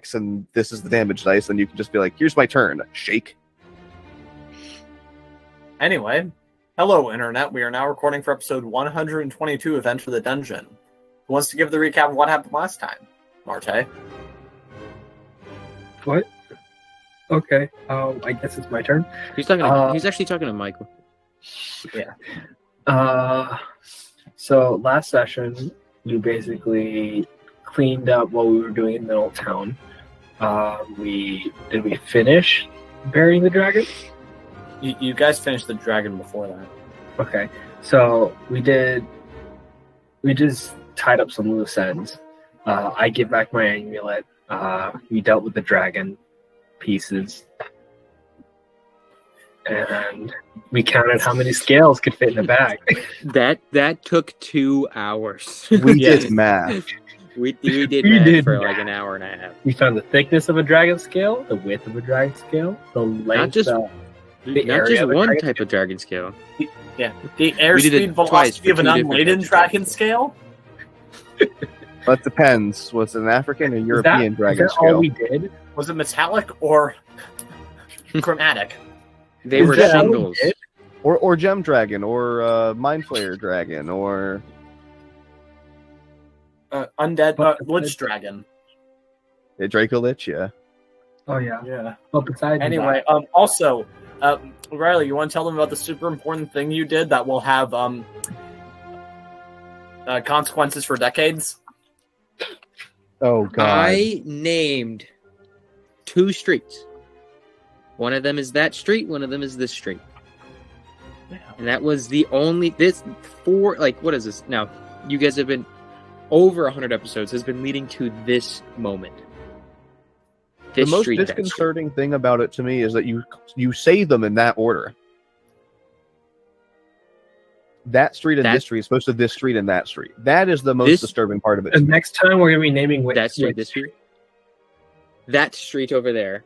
X and this is the damage dice, then you can just be like, here's my turn. Shake. Anyway, hello, Internet. We are now recording for episode 122 of Enter the Dungeon. Who wants to give the recap of what happened last time? Marte? What? Okay. I guess it's my turn. He's actually talking to Michael. Yeah. So last session, we basically cleaned up what we were doing in Middletown. Did we finish burying the dragon? You guys finished the dragon before that. Okay. So we just tied up some loose ends. I give back my amulet. We dealt with the dragon pieces. And we counted how many scales could fit in a bag. That took 2 hours. We did math. We did math for like an hour and a half. We found the thickness of a dragon scale, the width of a dragon scale, the length. Not just one type of dragon scale. Yeah, the airspeed velocity of an unladen dragon scale. But depends. Was it an African or European dragon is that scale? all we did? Was it metallic or chromatic? They were shingles. Or gem dragon, or mind flayer dragon, or undead lich dragon. a Draco Lich, yeah. Oh yeah. Yeah. Well, besides Anyway, also, Riley, you want to tell them about the super important thing you did that will have consequences for decades? Oh god. I named 2 streets. One of them is that street, one of them is this street. Yeah. And that was the only what is this? Now, you guys have been over 100 episodes has been leading to this moment. The most disconcerting thing about it to me is that you say them in that order. That street and this street is supposed to this street and that street. That is the most disturbing part of it. And next time we're gonna be naming that street, this street. That street over there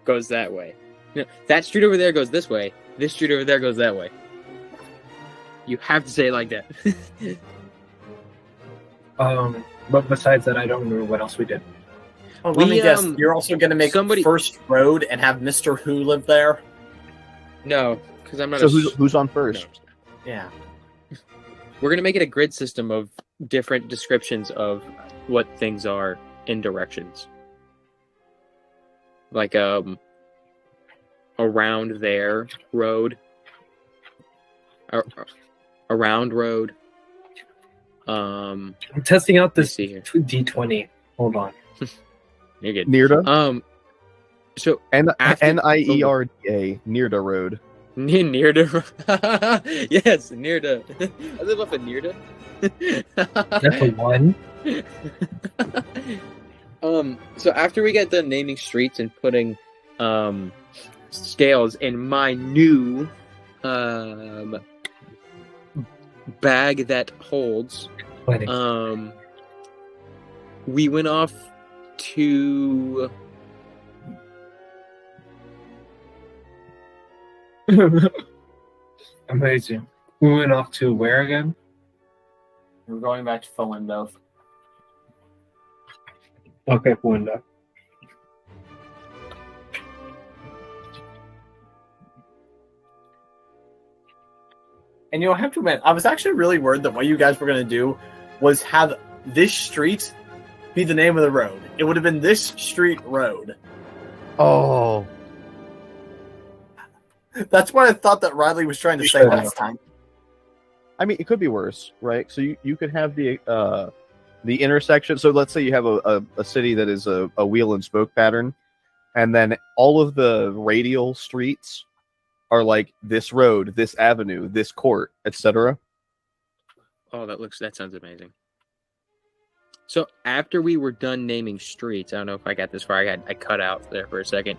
goes that way. No, that street over there goes this way. This street over there goes that way. You have to say it like that. But besides that, I don't remember what else we did. Oh, let me guess. You're also going to make First Road and have Mr. Who live there? No, because I'm not. So who's on first? No. Yeah. We're going to make it a grid system of different descriptions of what things are in directions. Like around there road, around road. I'm testing out this D20. Hold on. You're good. Nirda. So Nierda, Nirda Road. Nirda. Yes, Nirda. I live off of Nirda. That's a 1. So after we get done naming streets and putting scales in my new bag that holds, we went off to Amazing. We went off to where again? We're going back to Philindo. Okay, Philindo. And you'll have to admit, I was actually really worried that what you guys were going to do was have this street be the name of the road. It would have been this street road. Oh. That's what I thought that Riley was trying to say last time. I mean, it could be worse, right? So you could have the intersection. So let's say you have a city that is a wheel and spoke pattern, and then all of the radial streets are like this road, this avenue, this court, etc. Oh, that sounds amazing. So after we were done naming streets, I don't know if I got this far. I cut out there for a second.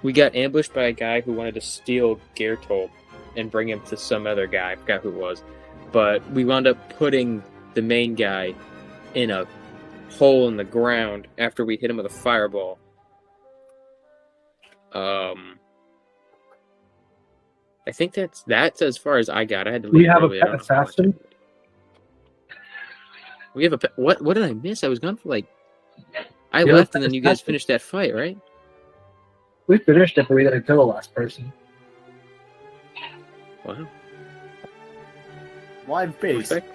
We got ambushed by a guy who wanted to steal Gertol and bring him to some other guy. I forgot who it was. But we wound up putting the main guy in a hole in the ground after we hit him with a fireball. I think that's as far as I got. I had to leave. We have a pet assassin. We have a pet. What did I miss? I was gone for like I Yeah, left and then you guys that's- finished that fight, right? We finished it, but we didn't kill the last person. Wow. Live base. Respect.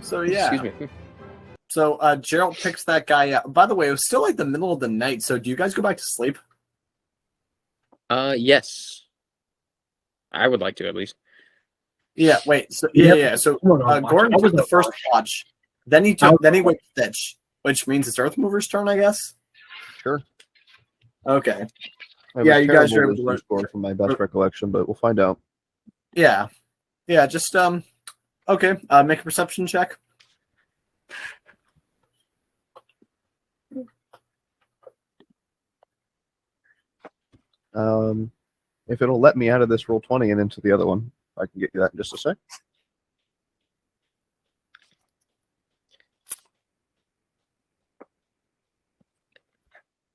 So yeah. Excuse me. So Gerald picks that guy up. By the way, it was still like the middle of the night. So do you guys go back to sleep? Yes. I would like to, at least. Yeah. Wait. So Yep. yeah. So Come on, Gordon I was took the the first watch. watch. Then he went Stitch, which means it's Earthmover's turn, I guess. Sure. Okay. I have Yeah, a you guys are terrible able to wisdom score from my best recollection, but we'll find out. Yeah. Yeah. Just Okay. Make a perception check. If it'll let me out of this roll 20 and into the other one, I can get you that in just a sec.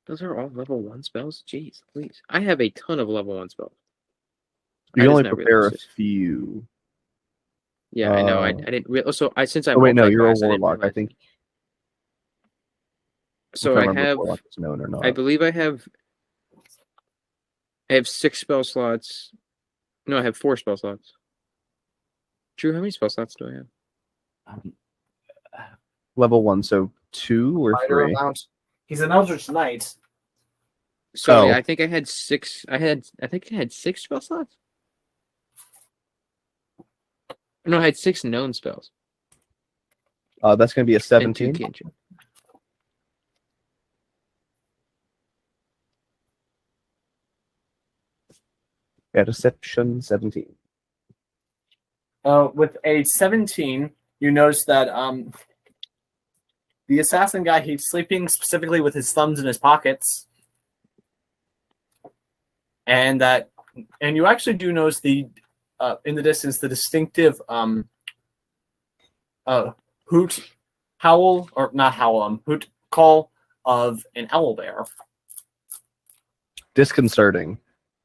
Those are all level 1 spells? Jeez, please. I have a ton of level 1 spells. You I can just only not prepare a realized this. few. Yeah, I know. I didn't realize. So since I Oh wait, no, you're a multi-class, I didn't warlock. I realize. think. So if I remember if have. warlock is known or not. I believe I have 6 spell slots. No, I have 4 spell slots. Drew, how many spell slots do I have? Level 1, so 2 or Minor 3. amount. He's an Eldritch Knight. So Oh. I think I had 6. I think I had 6 spell slots. No, I had 6 known spells. That's going to be a And 2 17. cantrip. Yeah, deception 17. With a 17, you notice that the assassin guy, he's sleeping specifically with his thumbs in his pockets. And you actually do notice the in the distance the distinctive hoot howl, or not howl, hoot call of an owl bear. Disconcerting.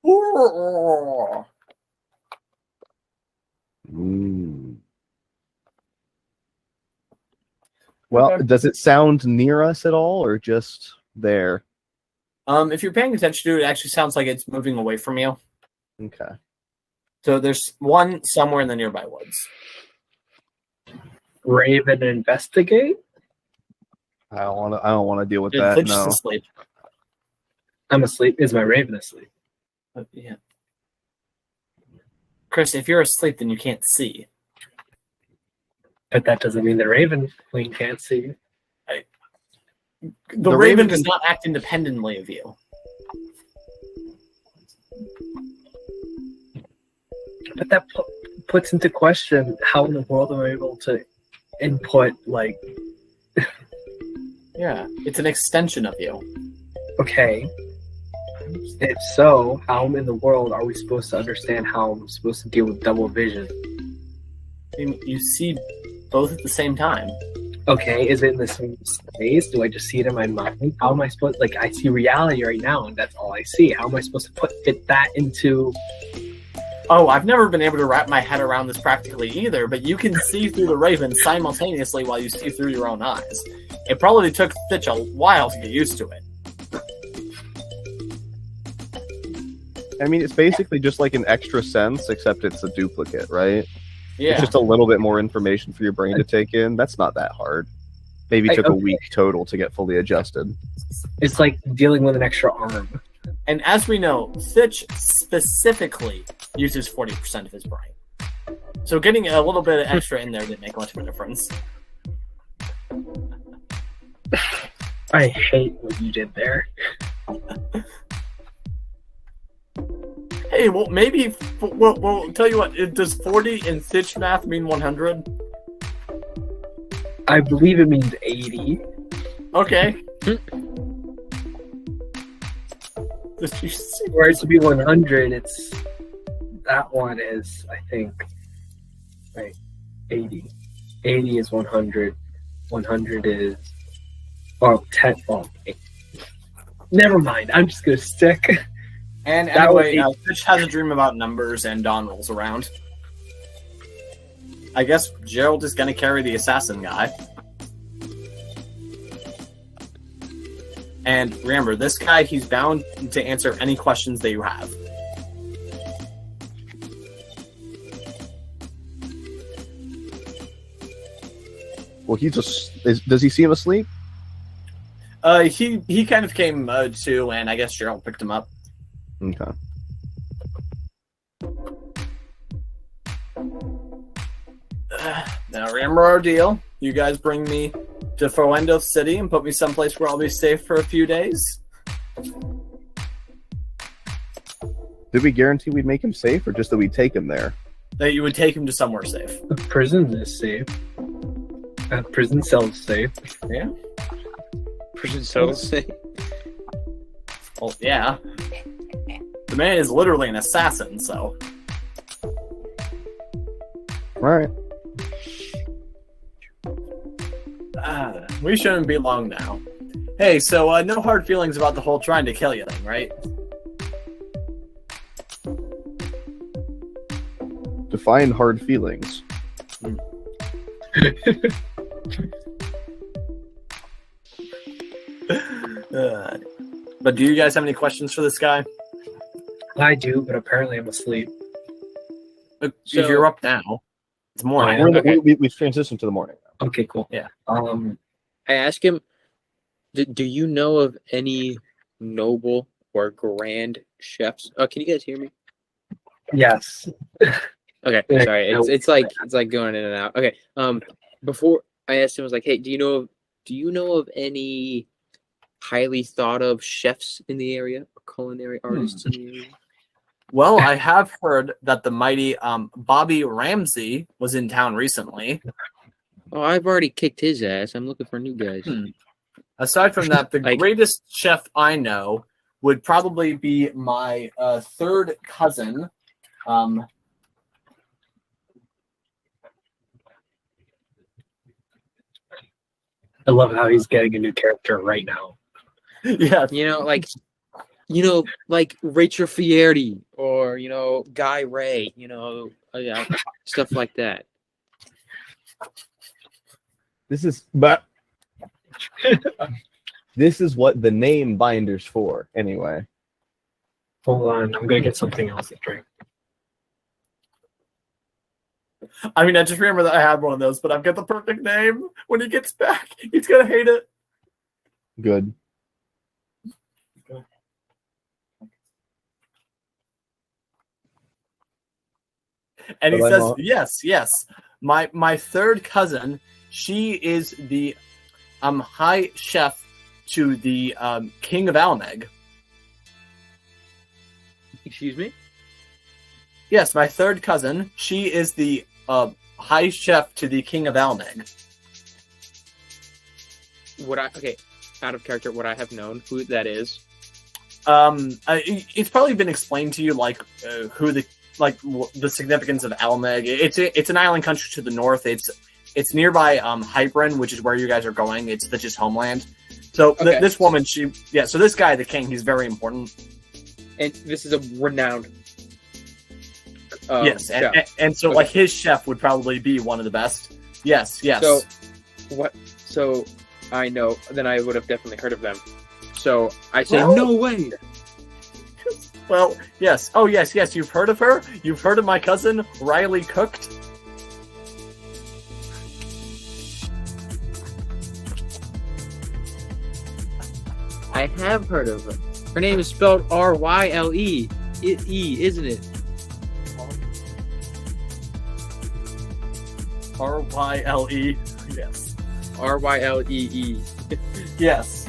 Ooh. Well, Okay. does it sound near us at all, or just there? If you're paying attention to it, it actually sounds like it's moving away from you. Okay. So there's one somewhere in the nearby woods. Raven investigate. I don't want to deal with Dude, that. Fitch is No. asleep. I'm asleep. Is my Raven asleep? Yeah. Chris, if you're asleep, then you can't see. But that doesn't mean the Raven Queen can't see. The Raven does not act independently of you. But that puts into question how in the world am I able to input, like, Yeah, it's an extension of you. okay. If so, how in the world are we supposed to understand how I'm supposed to deal with double vision? You see both at the same time. Okay, is it in the same space? Do I just see it in my mind? How am I supposed, like, I see reality right now and that's all I see. How am I supposed to fit that into... Oh, I've never been able to wrap my head around this practically either, but you can see through the Raven simultaneously while you see through your own eyes. It probably took Fitch a while to get used to it. I mean, it's basically just like an extra sense, except it's a duplicate, right? Yeah. It's just a little bit more information for your brain to take in. That's not that hard. Maybe took a week total to get fully adjusted. It's like dealing with an extra arm. And as we know, Fitch specifically uses 40% of his brain. So getting a little bit of extra in there didn't make much of a difference. I hate what you did there. Hey, well, maybe... Well, tell you what, does 40 in Fitch math mean 100? I believe it means 80. Okay. Did you see? Where it to be 100, it's... That one is, I think... Right. 80. 80 is 100. 100 is... Oh, 10... Oh, 8. Never mind. I'm just going to stick... And That would anyway, be- Fitch has a dream about numbers and Dawn rolls around. I guess Gerald is going to carry the assassin guy. And remember, this guy, he's bound to answer any questions that you have. Well, he just does he see him asleep? He kind of came to, and I guess Gerald picked him up. Okay. Now remember our deal. You guys bring me to Foendo City and put me someplace where I'll be safe for a few days. Did we guarantee we'd make him safe, or just that we'd take him there? That you would take him to somewhere safe. The prison is safe. Prison cell's safe. Yeah. Prison cells. Well, yeah. The man is literally an assassin, so. All right. We shouldn't be long now. Hey, so no hard feelings about the whole trying to kill you thing, right? Define hard feelings. But do you guys have any questions for this guy? I do, but apparently I'm asleep. If you're up now, it's morning. We've transitioned to the morning now. Okay, cool. Yeah. I ask him, do you know of any noble or grand chefs? Oh, can you guys hear me? Yes. Okay, sorry. It's like going in and out. Okay. Before I asked him, I was like, hey, do you know of any highly thought of chefs in the area, or culinary artists in the area? Well, I have heard that the mighty Bobby Ramsey was in town recently. Oh, I've already kicked his ass. I'm looking for new guys. Aside from that, the greatest chef I know would probably be my third cousin. I love how he's getting a new character right now. Yeah. Like Rachel Fierti or, Guy Ray, stuff like that. This is what the name binder's for, anyway. Hold on, I'm gonna get something else to drink. I mean, I just remember that I had one of those, but I've got the perfect name. When he gets back, he's gonna hate it. Good. And he says, yes. My third cousin, she is the high chef to the King of Almeg. Excuse me? Yes, my third cousin, she is the high chef to the King of Almeg. Out of character, would I have known who that is? It's probably been explained to you, who the significance of Almeg. It's an island country to the north. It's nearby Hibran, which is where you guys are going. It's Fitch's homeland. So this woman, so this guy, the king, he's very important. And this is a renowned. Yes, and so his chef would probably be one of the best. Yes. So what? So I know. Then I would have definitely heard of them. So I say, no way. Well, yes. Oh, yes. You've heard of her? You've heard of my cousin, Riley Cooked? I have heard of her. Her name is spelled R-Y-L-E. Isn't it? R-Y-L-E. Yes. R-Y-L-E-E. Yes.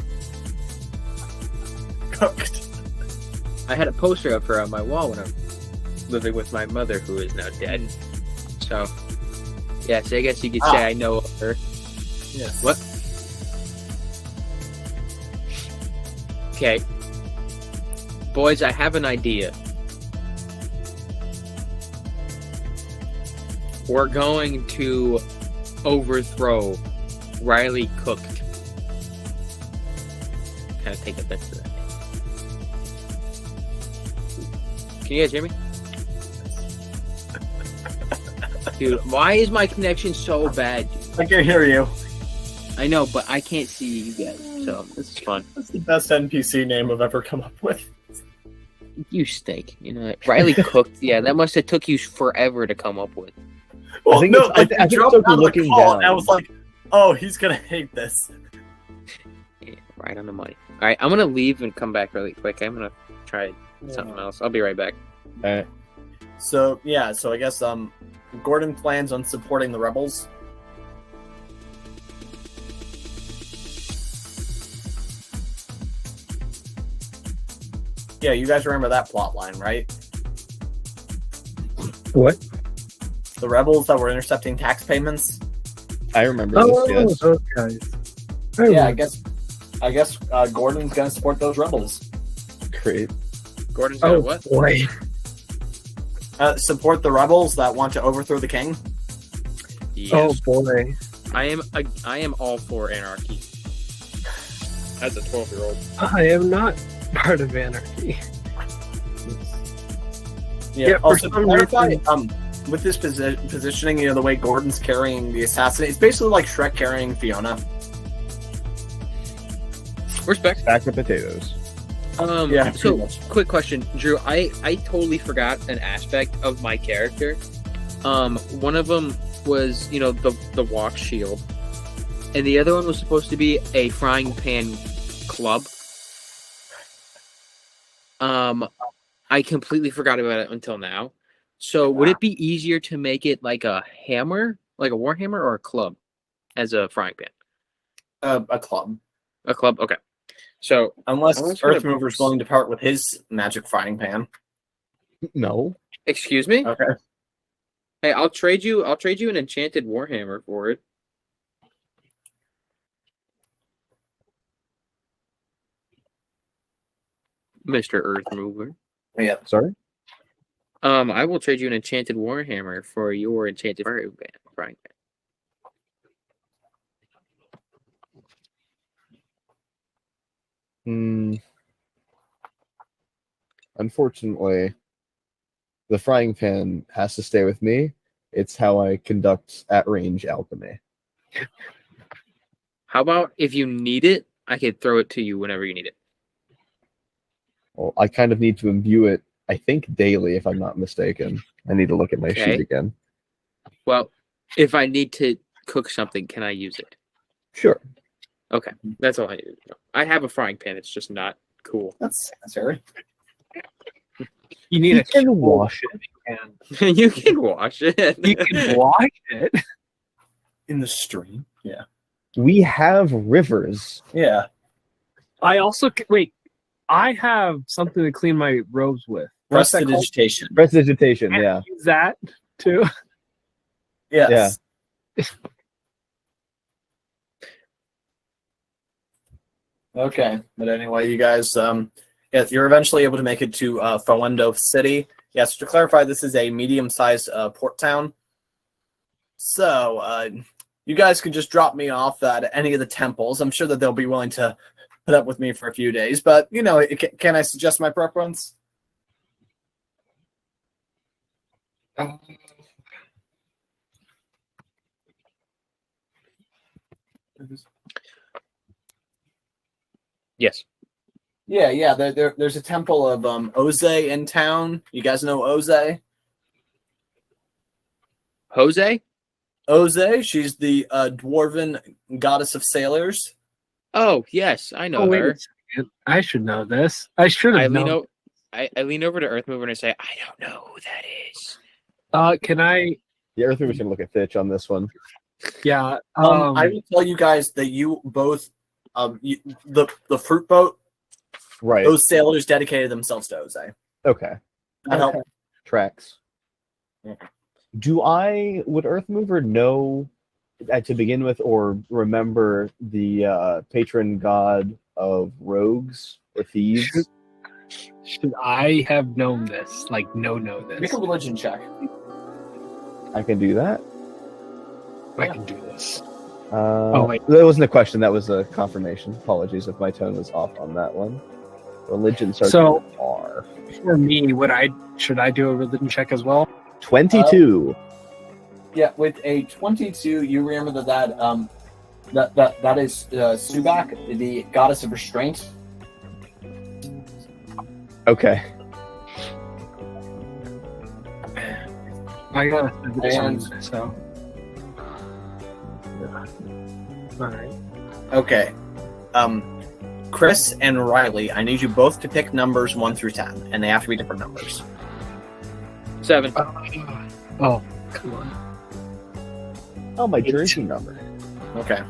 Cooked. I had a poster of her on my wall when I was living with my mother, who is now dead. So, yes, I guess you could say I know of her. Yes. What? Okay. Boys, I have an idea. We're going to overthrow Riley Cooked. Kind of take offense to that. Can you guys hear me? Dude, why is my connection so bad? I can hear you. I know, but I can't see you guys, so this is fun. That's the best NPC name I've ever come up with. You stink. You know, Riley cooked. Yeah, that must have took you forever to come up with. Well, think no, it's- like, I think you it's dropped okay out of the looking call, down. and I was like, oh, he's gonna hate this. Yeah, right on the money. All right, I'm gonna leave and come back really quick. I'm gonna try something else. I'll be right back. All right. So yeah, so I guess Gordon plans on supporting the rebels. Yeah, you guys remember that plot line, right? What? The rebels that were intercepting tax payments. I remember Oh, this. Yes. those guys. Yeah, I guess Gordon's gonna support those rebels. Great. Gordon's got Oh, what? boy. Support the rebels that want to overthrow the king. Yes. Oh, boy. I am all for anarchy. As a 12-year-old. I am not part of anarchy. Yeah, for Also, some to clarify, reason- with this positioning, the way Gordon's carrying the assassin, it's basically like Shrek carrying Fiona. Respect. Sack of potatoes. Yeah, So, pretty much. quick question, Drew. I totally forgot an aspect of my character. One of them was, the walk shield, and the other one was supposed to be a frying pan club. I completely forgot about it until now. So, would it be easier to make it like a hammer, like a war hammer, or a club as a frying pan? A club. A club. Okay. So, Unless I was gonna- Earthmover's going to part with his magic frying pan. No. excuse me. Okay. Hey, I'll trade you an enchanted warhammer for it. Mr. Earthmover. Yeah. Sorry. I will trade you an enchanted warhammer for your enchanted frying pan. Unfortunately, the frying pan has to stay with me. It's how I conduct at-range alchemy. How about if you need it, I could throw it to you whenever you need it. Well, I kind of need to imbue it, I think, daily, if I'm not mistaken. I need to look at my Okay. sheet again. Well, if I need to cook something, can I use it? Sure. Okay, that's all I need to know. I have a frying pan. It's just not cool. That's very. You need You a can wash it. can. You can wash it. You can wash it. In the stream. Yeah. We have rivers. Yeah. I also wait. I have something to clean my robes with. What's that called? Prestidigitation. Prestidigitation, Can I yeah. use that too. Yes. Okay, but anyway, you guys, yes, you're eventually able to make it to Fawendo City. Yes, to clarify, this is a medium-sized port town. So, you guys can just drop me off at any of the temples. I'm sure that they'll be willing to put up with me for a few days. But, can I suggest my preference? Yes. Yeah. There's a temple of Oze in town. You guys know Oze? Jose? Oze, she's the dwarven goddess of sailors. Oh, yes, I know Oh, wait her. a second. I should know this. I should I have lean, known. I lean over to Earthmover and I say, I don't know who that is. Can I? The Earthmover's going to look at Fitch on this one. Yeah. I will tell you guys that you both, the fruit boat, Right. those sailors dedicated themselves to Oze. Okay. That helped. Tracks. Yeah. Would Earthmover know to begin with or remember the patron god of rogues or thieves? Should I have known this? Like, know Make this? a religion check. I can do that. I can do this. Wait. That wasn't a question. That was a confirmation. Apologies if my tone was off on that one. Religion starts So- with R. For me, should I do a religion check as well? 22. Yeah, with a 22, you remember that that is Subak, the goddess of restraint. Okay. I got a And- 17, so. Alright. Okay. Chris and Riley, I need you both to pick numbers 1 through 10, and they have to be different numbers. 7. Oh, come on. Oh, my jersey number. Okay.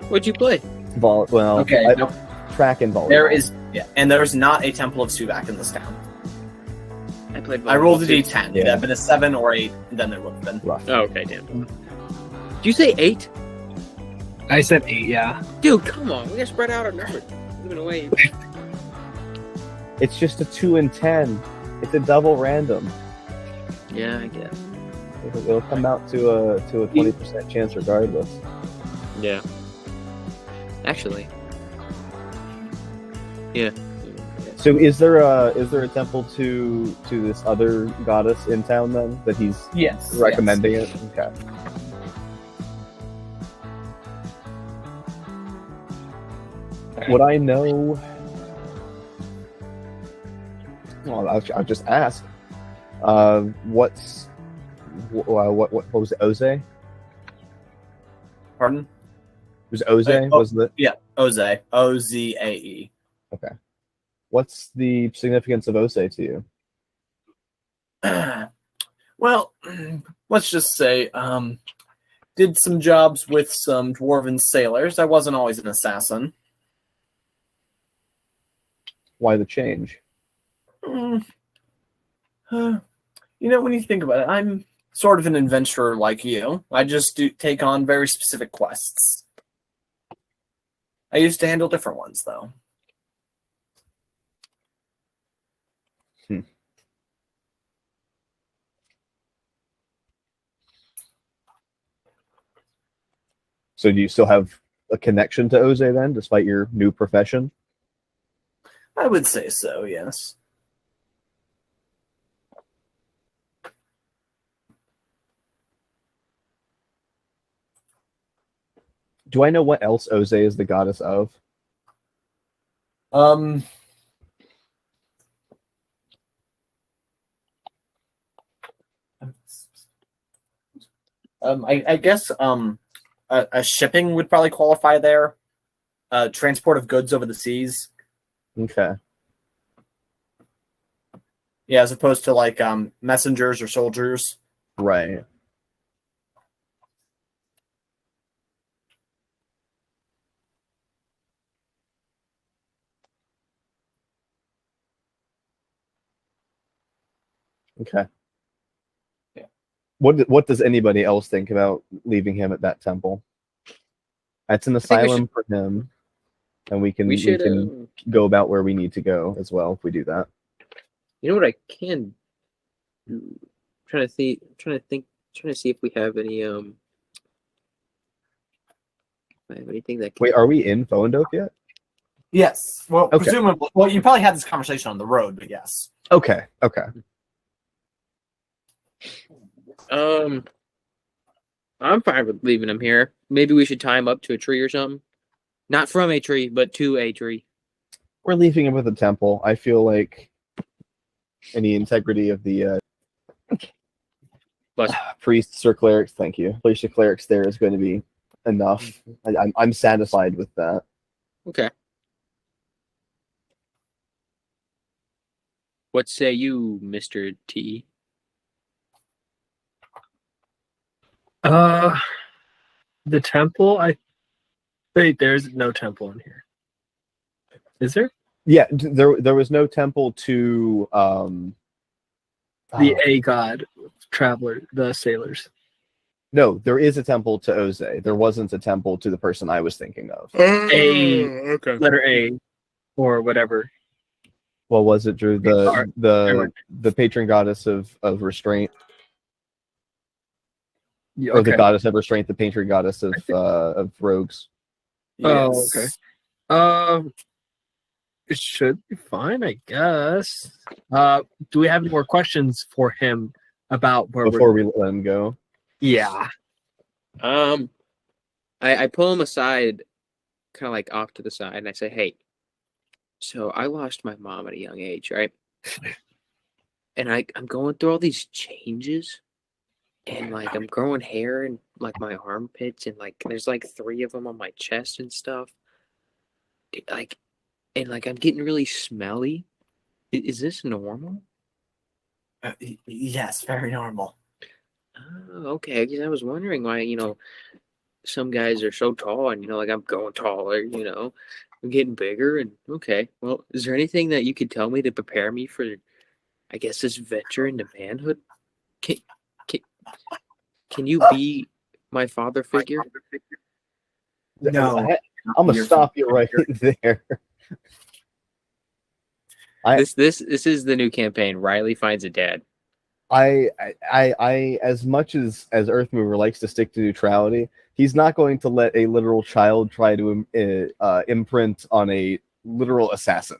What'd you play? Well, Okay. track and volleyball. There is, and there's not a temple of Subak in this town. I played. I rolled a volleyball, too. d10. Yeah. It'd have been a 7 or 8, then it would have been. rough. Oh, okay, damn. Did you say 8? I said 8, yeah. Dude, come on. We gotta spread out our numbers. Moving away. It's just a 2 and 10. It's a double random. Yeah, I guess. It'll come out to a 20% chance regardless. Yeah. Actually. Yeah. So is there a temple to this other goddess in town then that he's Yes. recommending it? Okay. Would I know? Well, I'll just ask. What was it? Oze? Pardon? It was Oze? Oh. Was the Yeah. Oze. Ozae. What's the significance of Oze to you? Well, let's just say, did some jobs with some dwarven sailors. I wasn't always an assassin. Why the change? You know, when you think about it, I'm sort of an adventurer like you. I just do take on very specific quests. I used to handle different ones, though. So do you still have a connection to Oze then, despite your new profession? I would say so, yes. Do I know what else Oze is the goddess of? I guess a shipping would probably qualify there. Transport of goods over the seas. Okay. Yeah, as opposed to like messengers or soldiers. Right. Okay. Yeah. What does anybody else think about leaving him at that temple? That's an think we asylum for him, and we can go about where we need to go as well if we do that. You know what I can do? Trying to see if we have any I have anything that can... Wait, are we in Phoendope yet? Yes. Well, Okay. presumably. Well, you probably had this conversation on the road, but yes. Okay. Okay. I'm fine with leaving him here. Maybe we should tie him up to a tree or something. Not from a tree, but to a tree. We're leaving him with a temple. I feel like any integrity of the Bless. priests or clerics, thank you. Priests or clerics there is going to be enough. I'm satisfied with that. Okay. What say you, Mr. T? The temple. Wait, there's no temple in here. Is there? Yeah, there was no temple to The A god traveler, the sailors. No, there is a temple to Oze. There wasn't a temple to the person I was thinking of. Okay. Letter A, or whatever. What was it, Drew? The patron goddess of restraint, Yeah, or the okay. goddess of restraint, the patron goddess of rogues. Oh, okay. It should be fine, I guess. Do we have any more questions for him about where Before we let him go, Yeah. I pull him aside, kind of like off to the side, and I say, "Hey, so I lost my mom at a young age, right? And I'm going through all these changes, and like I'm growing hair in like my armpits, and like there's like 3 of them on my chest and stuff. Like, and like I'm getting really smelly. Is this normal?" Yes, very normal. Oh, okay. Because I was wondering why, some guys are so tall, and like I'm going taller. I'm getting bigger, and okay. Well, is there anything that you could tell me to prepare me for, I guess, this venture into manhood? Can can, can you be my father figure? No, I'm gonna stop you right there. This is the new campaign. Riley finds a dad. I as much as Earthmover likes to stick to neutrality, he's not going to let a literal child try to imprint on a literal assassin.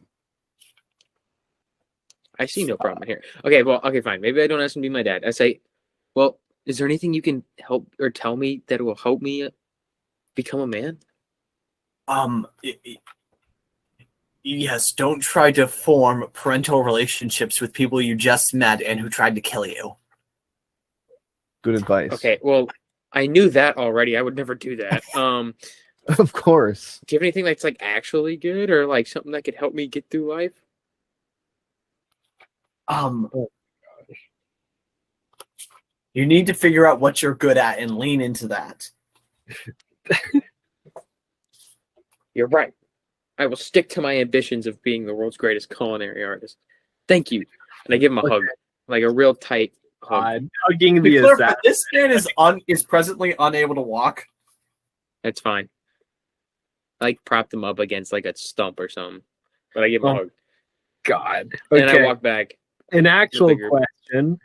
I see no problem here. Okay, fine. Maybe I don't ask him to be my dad. I say, well, is there anything you can help or tell me that will help me become a man? Yes, don't try to form parental relationships with people you just met and who tried to kill you. Good advice. Okay, well, I knew that already. I would never do that. Of course. Do you have anything that's like actually good, or like something that could help me get through life? You need to figure out what you're good at and lean into that. You're right. I will stick to my ambitions of being the world's greatest culinary artist. Thank you. And I give him a hug, like a real tight hug. Hugging the assassin. This man is presently unable to walk. That's fine. I like propped him up against like a stump or something, but I give him a hug. God. And I walk back. An actual question.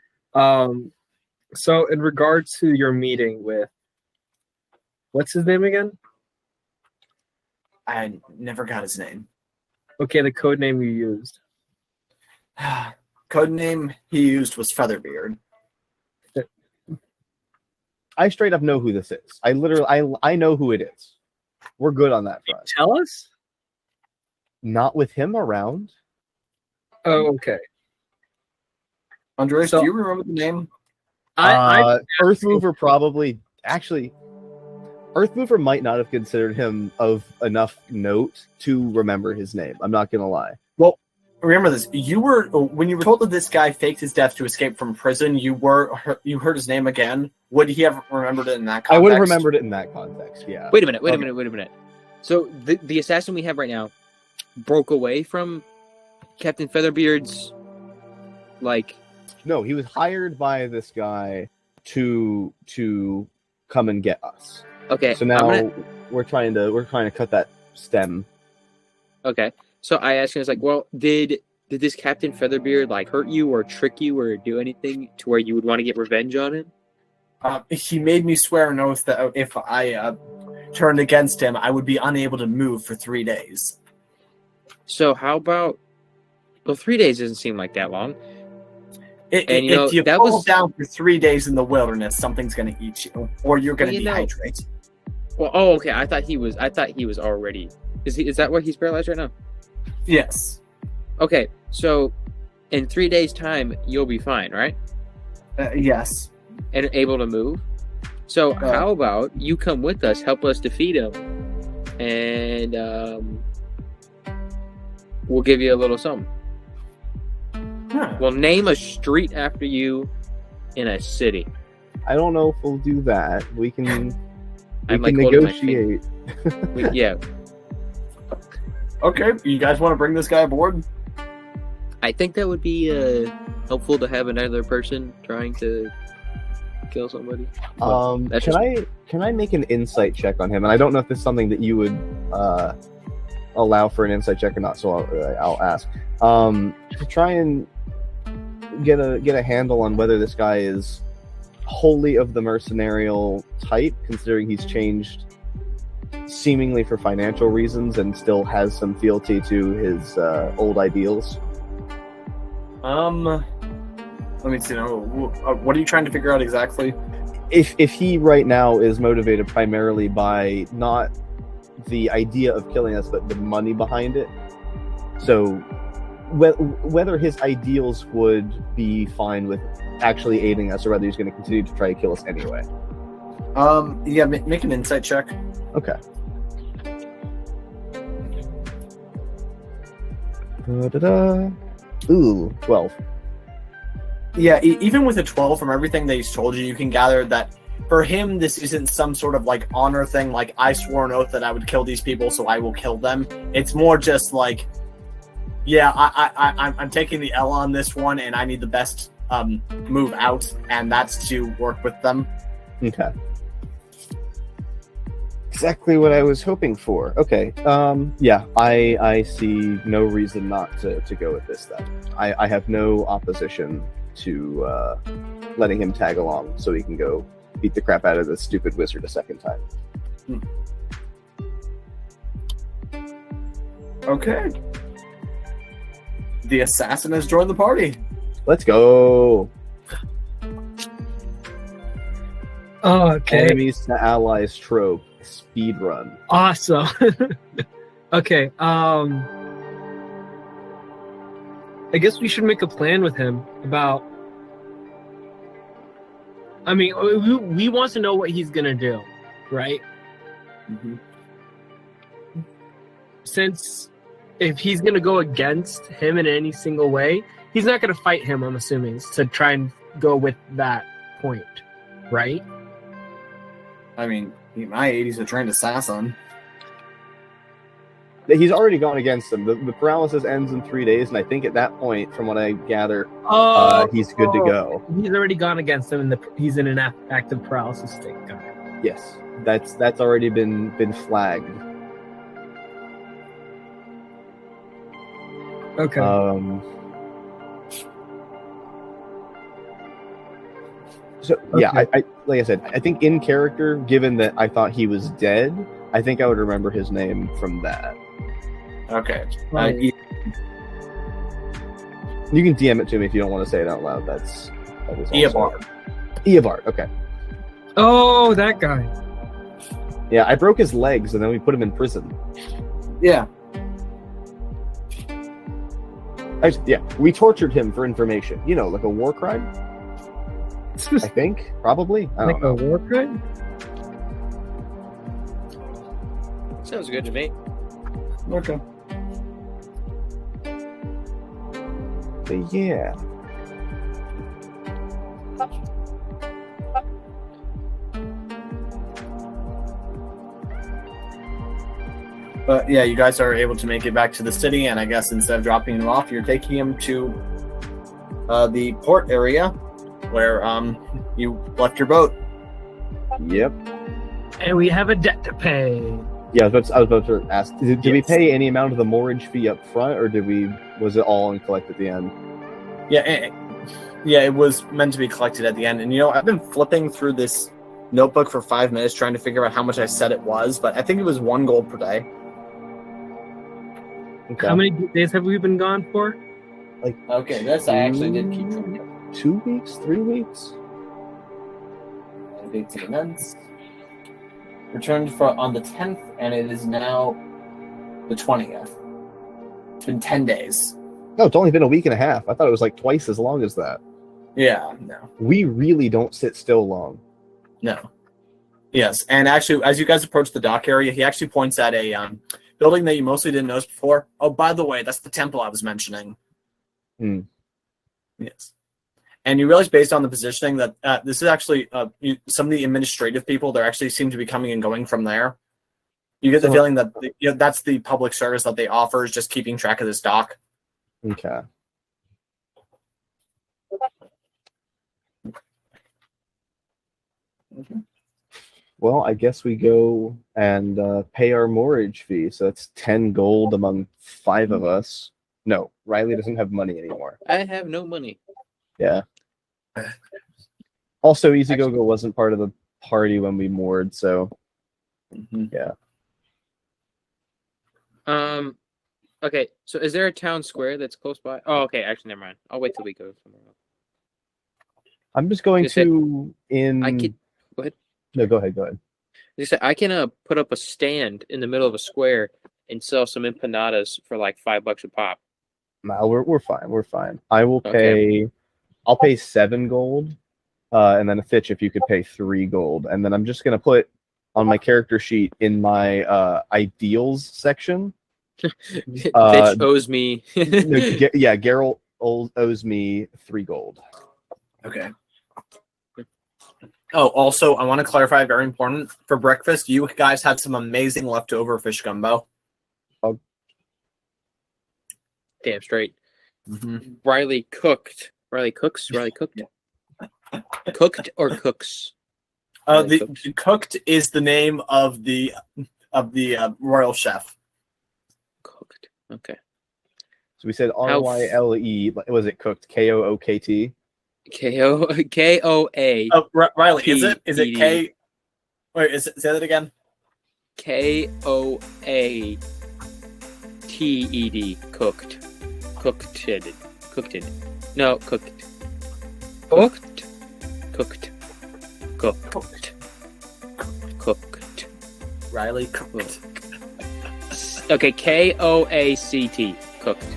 So in regards to your meeting with, what's his name again? I never got his name. Okay, the code name you used. Code name he used was Featherbeard. I straight up know who this is. I know who it is. We're good on that front. Tell us? Not with him around. Oh, okay. Andres, do you remember the name? Earthmover probably. Actually, Earthmover might not have considered him of enough note to remember his name. I'm not gonna lie. Well, remember this. When you were told that this guy faked his death to escape from prison. You heard his name again. Would he have remembered it in that context? I would have remembered it in that context. Yeah. Wait a minute. So the assassin we have right now broke away from Captain Featherbeard's, like. No, he was hired by this guy to come and get us. Okay. So now we're trying to cut that stem. Okay. So I asked him, I was like, well, did this Captain Featherbeard like hurt you or trick you or do anything to where you would want to get revenge on him? He made me swear an oath that if I turned against him, I would be unable to move for 3 days. So how about? Well, 3 days doesn't seem like that long. If you fall down for 3 days in the wilderness, something's going to eat you, or you're going to dehydrate. Well, okay. I thought he was already. Is that why he's paralyzed right now? Yes. Okay, so in 3 days' time, you'll be fine, right? Yes. And able to move. So how about you come with us, help us defeat him, and we'll give you a little something. Huh. We'll name a street after you in a city. I don't know if we'll do that. We can Like negotiate. Yeah. Okay, you guys want to bring this guy aboard? I think that would be helpful to have another person trying to kill somebody. Can I make an insight check on him? And I don't know if this is something that you would allow for an insight check or not. So I'll ask to try and get a handle on whether this guy is wholly of the mercenarial type, considering he's changed seemingly for financial reasons and still has some fealty to his old ideals. Let me see. What are you trying to figure out exactly? if he right now is motivated primarily by not the idea of killing us, but the money behind it. So whether his ideals would be fine with actually aiding us, or whether he's going to continue to try to kill us anyway. Yeah, make an insight check. Okay. Da-da-da. Ooh, 12. Yeah, even with a 12, from everything that he's told you, you can gather that for him, this isn't some sort of like honor thing, like I swore an oath that I would kill these people, so I will kill them. It's more just like, yeah, I'm taking the L on this one, and I need the best move out, and that's to work with them. Okay. Exactly what I was hoping for. Okay. Yeah, I see no reason not to go with this then. I have no opposition to letting him tag along so he can go beat the crap out of this stupid wizard a second time. Okay. The assassin has joined the party. Let's go. Oh, okay. Enemies to allies trope. Speed run. Awesome. Okay. I guess we should make a plan with him about. I mean, we want to know what he's gonna do, right? Mm-hmm. Since if he's gonna go against him in any single way, he's not gonna fight him. I'm assuming to try and go with that point, right? I mean, in my 80s, a trained assassin. He's already gone against them. The paralysis ends in 3 days, and I think at that point, from what I gather, he's good to go. He's already gone against them, and he's in an active paralysis state. Got it. Yes, that's already been flagged. Okay. So yeah, I like I said, I think in character, given that I thought he was dead, I think I would remember his name from that. Okay. You can DM it to me if you don't want to say it out loud. That is Eobard. Eobard, okay. Oh, that guy. Yeah, I broke his legs and then we put him in prison. Yeah. We tortured him for information. You know, like a war crime. I think, probably. I don't know. A war crime? Sounds good to me. Okay. But yeah. But yeah, you guys are able to make it back to the city, and I guess instead of dropping him off, you're taking him to the port area where you left your boat. Yep. And we have a debt to pay. Yeah, I was about to ask. Did we Yes. pay any amount of the mortgage fee up front, or was it all in collect at the end? Yeah, it was meant to be collected at the end. And I've been flipping through this notebook for 5 minutes trying to figure out how much I said it was, but I think it was 1 gold per day. Okay. How many days have we been gone for? Okay, this I actually did keep track of. 2 weeks? 3 weeks? Dates and events. Returned on the 10th, and it is now the 20th. It's been 10 days. No, it's only been a week and a half. I thought it was like twice as long as that. Yeah, no. We really don't sit still long. No. Yes, and actually, as you guys approach the dock area, he actually points at a building that you mostly didn't notice before. Oh, by the way, that's the temple I was mentioning. Hmm. Yes. And you realize, based on the positioning, that this is actually some of the administrative people. They actually seem to be coming and going from there. You get the feeling that that's the public service that they offer, is just keeping track of this dock. Okay. Well, I guess we go and pay our mortgage fee. So that's 10 gold among 5 of us. No, Riley doesn't have money anymore. I have no money. Yeah. Also, Easy Go Go wasn't part of the party when we moored, so yeah. Okay, so is there a town square that's close by? Oh, okay, actually, never mind. I'll wait till we go somewhere else. I'm just going Just said- to I could No, go ahead. Go ahead. They said I can put up a stand in the middle of a square and sell some empanadas for like $5 a pop. No, we're fine. We're fine. I will Okay. pay. I'll pay 7 gold, and then a Fitch if you could pay 3 gold, and then I'm just gonna put on my character sheet in my ideals section. Bitch owes me. Yeah, Geralt owes me 3 gold. Okay. Oh, also, I want to clarify, very important, for breakfast, you guys had some amazing leftover fish gumbo. Damn straight. Mm-hmm. Riley cooked. Riley cooks? Riley cooked? Cooked or cooks? The cooked is the name of the royal chef. Cooked. Okay. So we said RYLE. Was it cooked? KOOKT? KOA. Oh, Riley, is it K? Wait, say that again. KOATED. Cooked. No, cooked. Cooked. Riley cooked. Okay, KOACT. Cooked.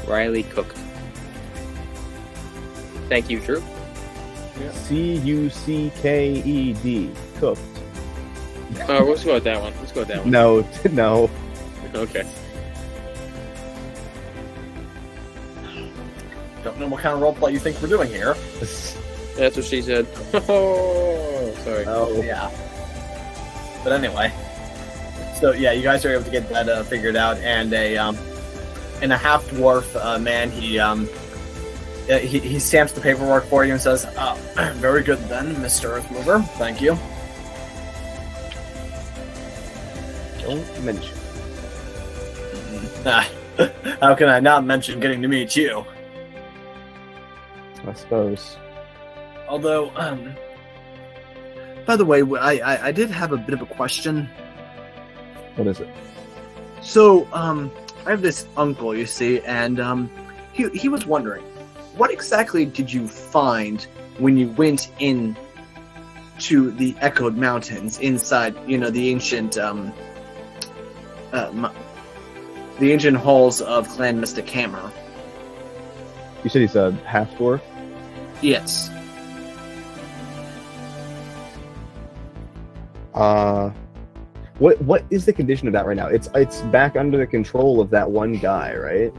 Riley cooked. Thank you, Drew. CUCKED. Cooked. Let's go with that one. No. Okay. Don't know what kind of roleplay you think we're doing here. That's what she said. Oh, sorry. Oh, yeah. But anyway. So, yeah, you guys are able to get that figured out, and a half-dwarf man, he stamps the paperwork for you and says, very good then, Mr. Earthmover. Thank you. Don't mention. How can I not mention getting to meet you? I suppose. Although, by the way, I did have a bit of a question. What is it? So, I have this uncle, you see, and he was wondering, what exactly did you find when you went in to the Echoed Mountains inside, the ancient halls of Clan Mystic Hammer? You said he's a half dwarf? Yes. What is the condition of that right now? It's back under the control of that one guy, right?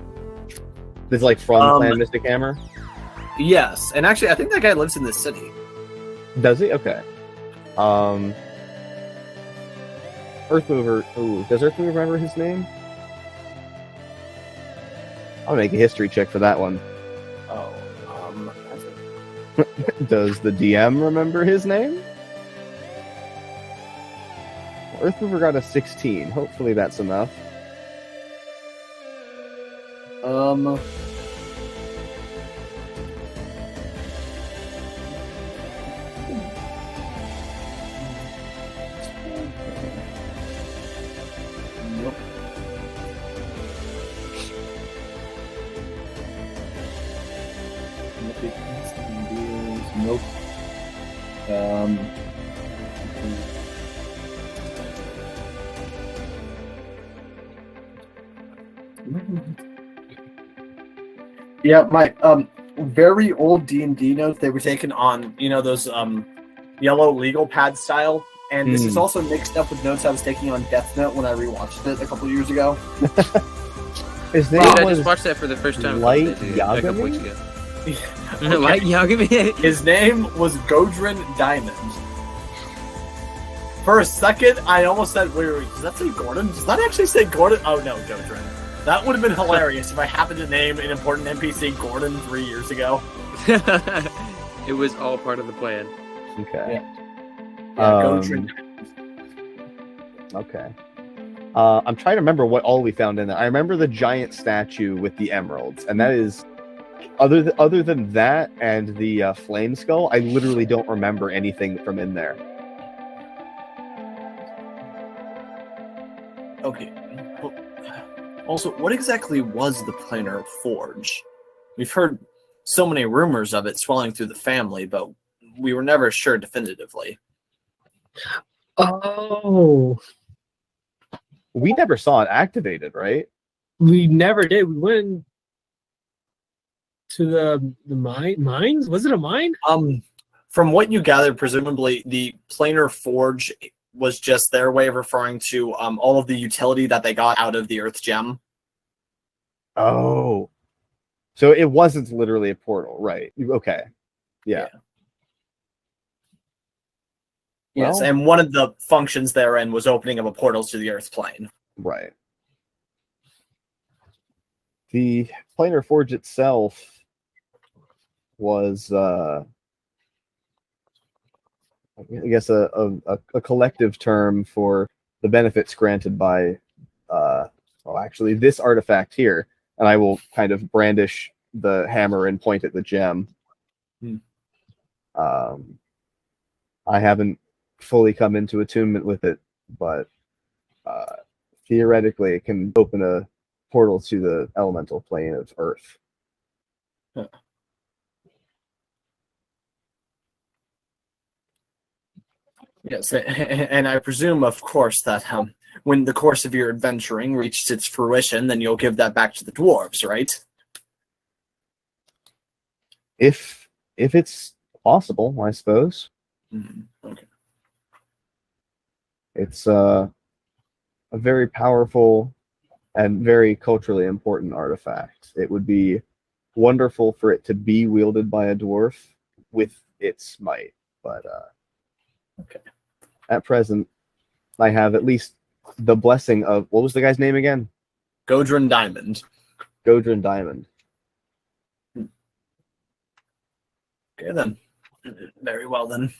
This is like from Clan Mystic Hammer? Yes, and actually I think that guy lives in this city. Does he? Okay. Earthmover. Ooh, does Earthmover remember his name? I'll make a history check for that one. Oh, Does the DM remember his name? Earthmover got a 16. Hopefully that's enough. Nope. Yeah, my very old D&D notes, they were taken on, those yellow legal pad style, and this is also mixed up with notes I was taking on Death Note when I rewatched it a couple years ago. His name I was just watched that for the first time Light a couple weeks ago. Yagami? Light Yagami? His name was Godrin Diamond. For a second, I almost said, wait, does that say Gordon? Does that actually say Gordon? Oh no, Godrin. That would have been hilarious if I happened to name an important NPC Gordon 3 years ago. It was all part of the plan. Okay. Yeah, Godrin. Okay. I'm trying to remember what all we found in there. I remember the giant statue with the emeralds, and that is other than that and the flame skull. I literally don't remember anything from in there. Okay. Also, what exactly was the Planar Forge? We've heard so many rumors of it swelling through the family, but we were never sure definitively. Oh, We never saw it activated, right? we never did. We went to the mines. Was it a mine? From what you gathered, presumably the planar forge was just their way of referring to all of the utility that they got out of the Earth gem. Oh. So it wasn't literally a portal, right? Okay. Yeah. Yes, Well- and one of the functions therein was opening up a portal to the Earth plane. Right. The planar forge itself was, I guess, a collective term for the benefits granted by, well, actually, this artifact here. And I will kind of brandish the hammer and point at the gem. I haven't fully come into attunement with it, but theoretically, it can open a portal to the elemental plane of Earth. Huh. Yes, and I presume, of course, that when the course of your adventuring reached its fruition, then you'll give that back to the dwarves, right? If it's possible, I suppose. Okay. It's a very powerful and very culturally important artifact. It would be wonderful for it to be wielded by a dwarf with its might, but Okay. At present, I have at least the blessing of, what was the guy's name again? Godrin Diamond. Godrin Diamond. Okay, then. Very well, then.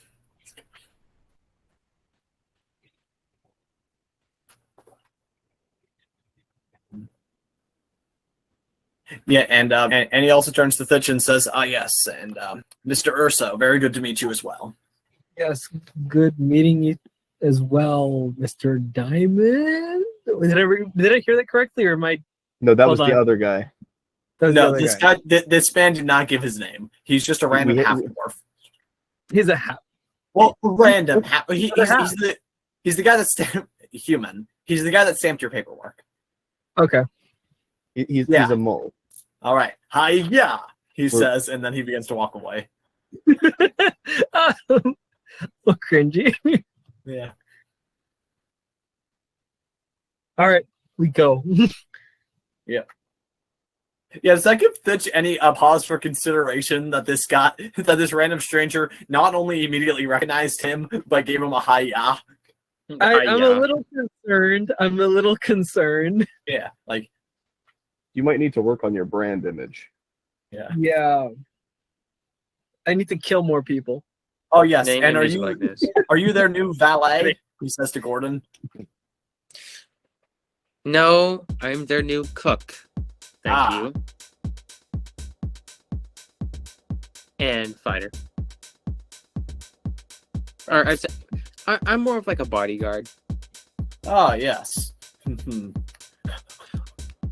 Yeah, and he also turns to Thitch and says, yes, and Mr. Urso, very good to meet you as well. Yes, good meeting you as well, Mr. Diamond. Did I hear that correctly, or am I? No, that was Hold the on. other guy. That was the No, other this guy. this man did not give his name. He's just a random We- half-dwarf. He's a half. Well, random. He's half. the guy that stamped human. He's the guy that stamped your paperwork. Okay. He's Yeah. a mole. All right. Hi, yeah, he says, and then he begins to walk away. Look cringy. Yeah. All right, we go. Yeah, does that give Thitch any pause for consideration that this random stranger not only immediately recognized him, but gave him a hi ya? I'm a little concerned. Yeah, like, You might need to work on your brand image. Yeah. I need to kill more people. oh yes, Name and image like this. are you their new valet? He says to Gordon. No, I'm their new cook. Thank you. And fighter. Or I'm more of like a bodyguard. Oh yes.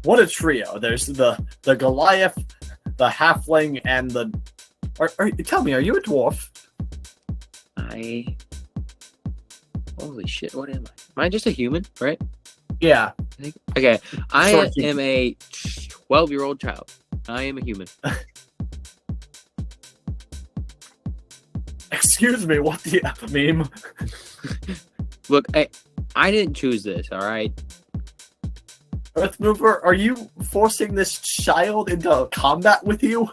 What a trio! There's the Goliath, the halfling, and the. Tell me, are you a dwarf? Holy shit! What am I? Am I just a human? Right? Yeah. I think. Okay, I Short human. am a 12-year-old child. I am a human. Excuse me. What the F meme? Look, I didn't choose this. All right. Earthmover, are you forcing this child into combat with you?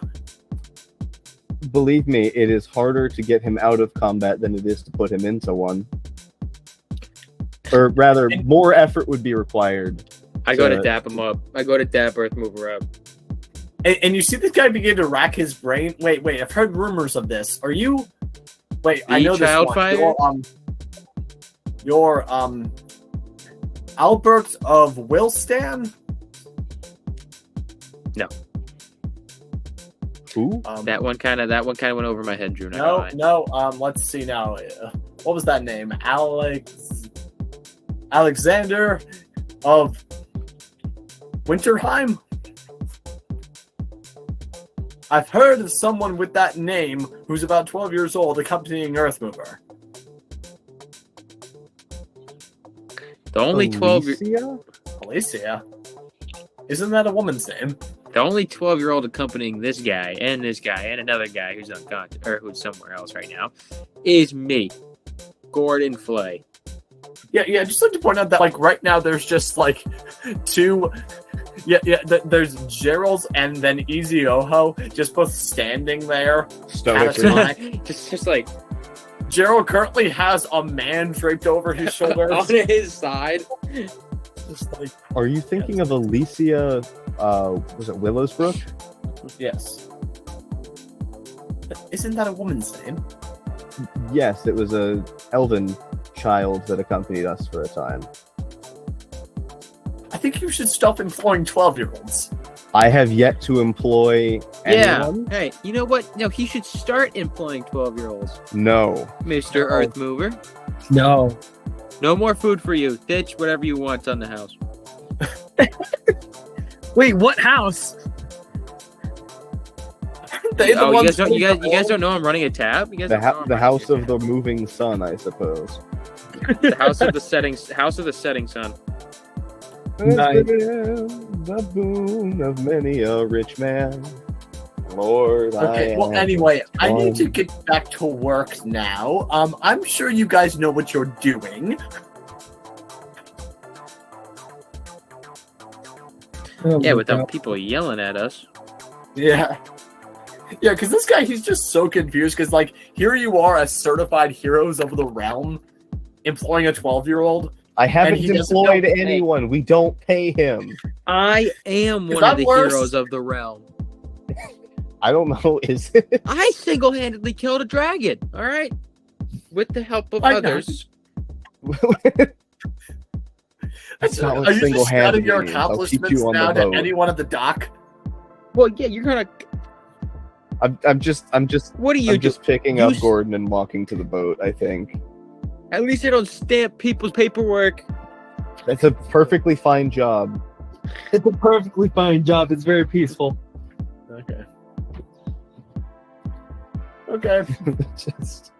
Believe me, it is harder to get him out of combat than it is to put him into one. Or rather, more effort would be required. I go to dap him up. I go to dap Earthmover up. And you see this guy begin to rack his brain. Wait, I've heard rumors of this. Are you? Wait, I know this one. Childfire? You're Albert of Wilstan? No. Who? That one kind of went over my head, Drew. not gonna lie. No. Let's see now. What was that name? Alexander of Winterheim? I've heard of someone with that name who's about 12 years old accompanying Earthmover. The only 12 Alicia? Isn't that a woman's name? The only 12-year-old accompanying this guy and another guy who's unconscious or who's somewhere else right now is me, Gordon Flay. Yeah. Just like to point out that like right now there's just like two. There's Gerald and then Easy Oho just both standing there. Stoic. just like Gerald currently has a man draped over his shoulders on his side. Just like, Are you thinking of Alicia? Was it Willowsbrook? yes. Isn't that a woman's name? Yes, it was a elven child that accompanied us for a time. I think you should stop employing 12-year-olds. I have yet to employ anyone. Yeah. Hey, you know what? No, he should start employing 12-year-olds. No. Mr. Earthmover. No. No more food for you. Ditch whatever you want on the house. Wait, what house? They the ones you guys don't know I'm running a tab? You guys don't know I'm The running house a of the moving sun, I suppose. The house of the setting sun. Nice. The boon of many a rich man. Lord, Okay, well, anyway, I need to get back to work now. I'm sure you guys know what you're doing. Yeah, without people yelling at us. Yeah. Yeah, because this guy, he's just so confused, because, like, here you are as certified heroes of the realm, employing a 12-year-old. I haven't he doesn't employed know- anyone. We don't pay him. I am Is one of that the worse? heroes of the realm. I don't know. Is it? I single-handedly killed a dragon, all right? With the help of I know. others. That's not Are what you just shouting your single-handedly means. I'll keep accomplishments you on now the to boat. anyone at the dock? Well, yeah, you're gonna... I'm just What do you do? just picking You up s- Gordon and walking to the boat. I think At least I don't stamp people's paperwork. that's a perfectly fine job. It's a perfectly fine job. It's very peaceful. Okay. Okay. Just-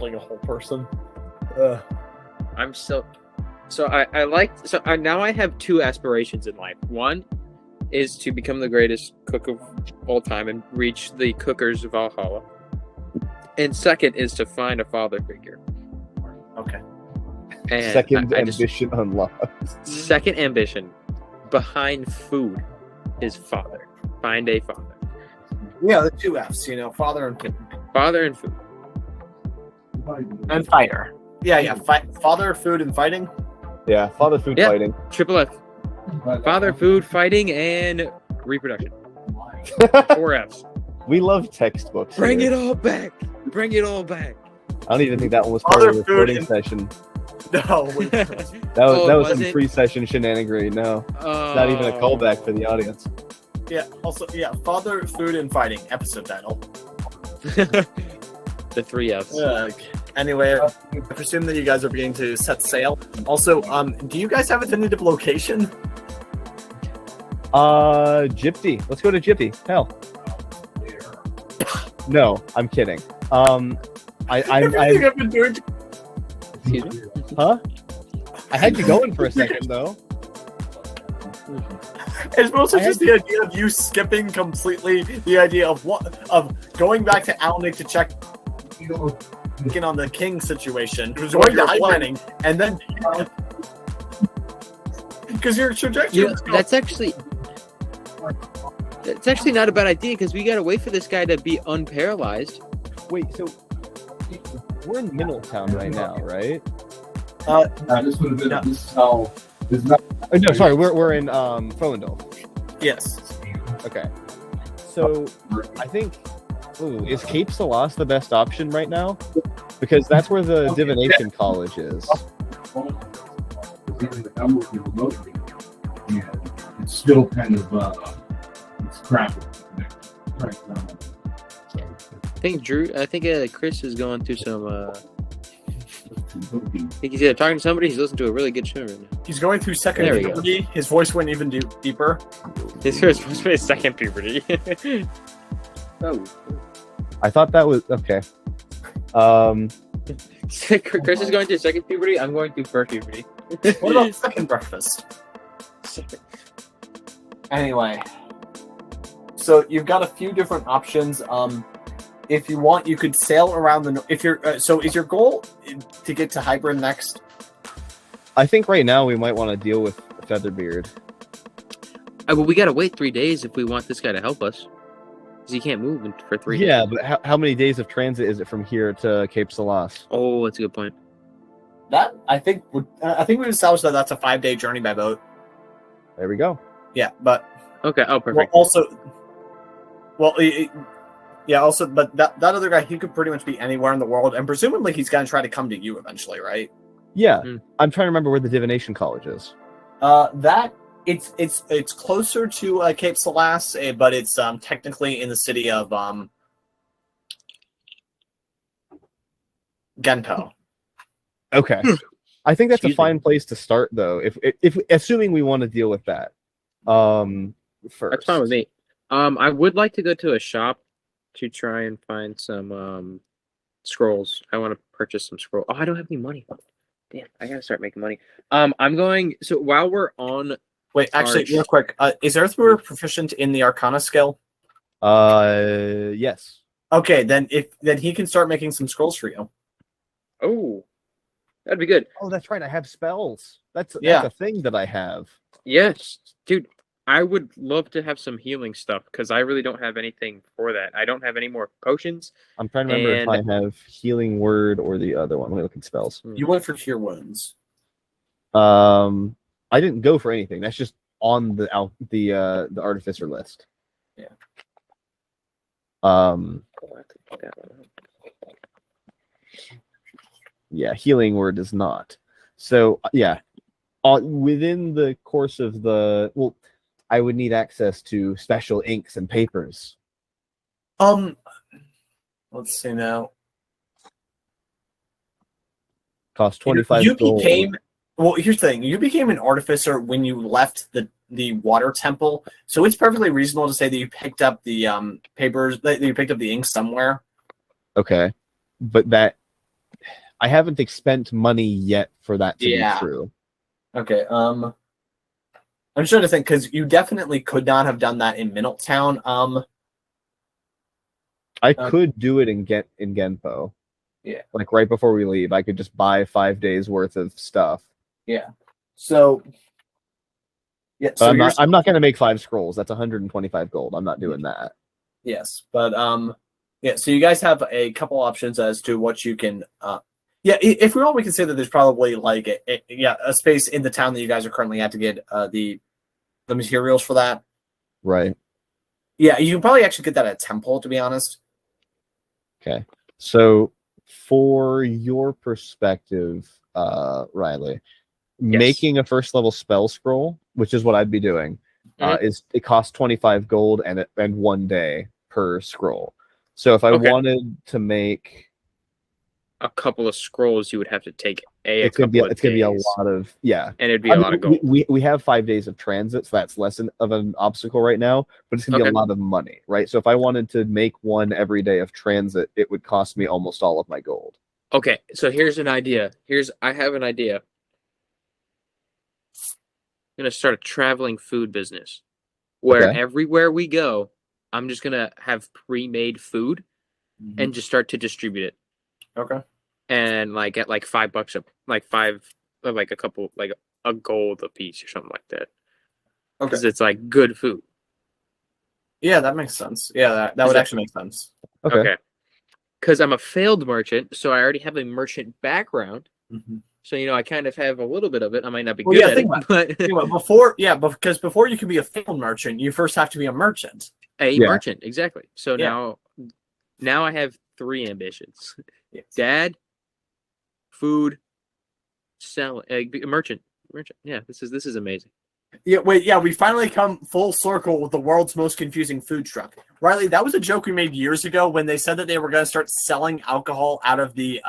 Like a whole person. I'm so now I have two aspirations in life. One is to become the greatest cook of all time and reach the cookers of Valhalla. And second is to find a father figure. Okay. And Second I just- ambition unlocked. second ambition behind food is father. Find a father. Yeah, the two F's, father and Father and food. and fighter. Yeah. Father, food, and fighting. Yeah, father food Yeah. fighting. Triple F. Father, food, fighting, and reproduction. 4 F's. We love textbooks. Bring here. it all back. Bring it all back. I don't even think that one was part Father, of the food, recording and- session. No. wait. That was Oh, that was was some it? pre-session shenanigery. No, not even a callback for the audience. Yeah. Also, yeah. Father, food, and fighting. Episode title. The 3 F's. Anyway, I presume that you guys are beginning to set sail. Also, do you guys have a tentative location? Gypsy. Let's go to Gypsy. Hell. No, I'm kidding. I'm Everything I've been doing. Excuse me. huh? I had you going for a second though. It's mostly just the idea of you skipping completely the idea of going back to Alnick to check in on the king situation. It was going to planning, and then because your trajectory. You know, that's actually not a bad idea because we gotta wait for this guy to be unparalyzed. Wait, so we're in Middletown right now, right? This would have been. This is how. This is not. Oh, no, sorry, we're in Frowendal. Yes. Okay. So I think is Cape Salas the best option right now? Because that's where the divination college is. I'm working remotely, and it's still kind of it's crap. I think Chris is going through some He's either talking to somebody, he's listening to a really good show right now. He's going through second There we go. puberty. His voice went even deeper. His first supposed to be his second puberty. Oh, I thought that was okay. Chris is going through second puberty. I'm going through first puberty. What about second breakfast? Anyway, so you've got a few different options. If you want, you could sail around the. If you're so, is your goal to get to Hibran next? I think right now we might want to deal with Featherbeard. Well, we gotta wait 3 days if we want this guy to help us, because he can't move for 3 days. Yeah, but how many days of transit is it from here to Cape Salas? Oh, that's a good point. That I think we established that that's a 5-day journey by boat. There we go. Yeah, but Okay. Oh, perfect. Also, but that other guy, he could pretty much be anywhere in the world, and presumably he's gonna try to come to you eventually, right? Yeah, Hmm. I'm trying to remember where the divination college is. That it's closer to Cape Salas, but it's technically in the city of Genpo. Okay, I think that's Excuse a fine place to start, though. If assuming we want to deal with that, first. That's fine with me. I would like to go to a shop to try and find some scrolls. I want to purchase some scrolls. Oh, I don't have any money. Damn, I gotta start making money. I'm going. So while we're on, Wait, actually, Arch. real quick, is Earthmover proficient in the Arcana skill? Yes. Okay, then he can start making some scrolls for you. oh, that'd be good. Oh, that's right. I have spells. That's Yeah. a thing that I have. Yes, dude. I would love to have some healing stuff because I really don't have anything for that. I don't have any more potions. I'm trying to remember if I have healing word or the other one. Let me look at spells. You went for cure wounds. I didn't go for anything. That's just on the artificer list. Yeah. Yeah, healing word is not. So yeah, within the course of I would need access to special inks and papers. Let's see now. Cost 25 You gold. Well, here's the thing. You became an artificer when you left the water temple, so it's perfectly reasonable to say that you picked up the papers, that you picked up the ink somewhere. Okay, but that I haven't spent money yet for that to Yeah. be true. Okay. I'm just trying to think because you definitely could not have done that in Middletown. I could do it in Genpo. Yeah. Like right before we leave, I could just buy 5 days worth of stuff. Yeah. So. Yeah. So I'm not going to make 5 scrolls. That's 125 gold. I'm not doing that. Yes, but yeah. So you guys have a couple options as to what you can. Yeah, if we want, we can say that there's probably like a space in the town that you guys are currently at to get the materials for that. Right. Yeah, you can probably actually get that at Temple, to be honest. Okay. So for your perspective, Riley, making a first level spell scroll, which is what I'd be doing, it costs 25 gold and 1 day per scroll. So if I wanted to make a couple of scrolls, you would have to take it's gonna be a lot of and it'd be a lot of gold. We have 5 days of transit, so that's less of an obstacle right now, but it's gonna be a lot of money, right? So if I wanted to make one every day of transit, it would cost me almost all of my gold. Okay, so here's an idea. I have an idea. I'm gonna start a traveling food business where everywhere we go, I'm just gonna have pre-made food and just start to distribute it. Okay. And like at like $5 a gold a piece or something like that. Okay. Because it's like good food. Yeah, that makes sense. Yeah, that would actually make sense. Okay. Because I'm a failed merchant, so I already have a merchant background. Mm-hmm. So I kind of have a little bit of it. I might not be Well, good at it, but because before you can be a failed merchant, you first have to be a merchant. Merchant, exactly. So now I have 3 ambitions: dad, food, sell, merchant. Yeah, this is amazing. Yeah, we finally come full circle with the world's most confusing food truck. Riley, that was a joke we made years ago when they said that they were going to start selling alcohol out of the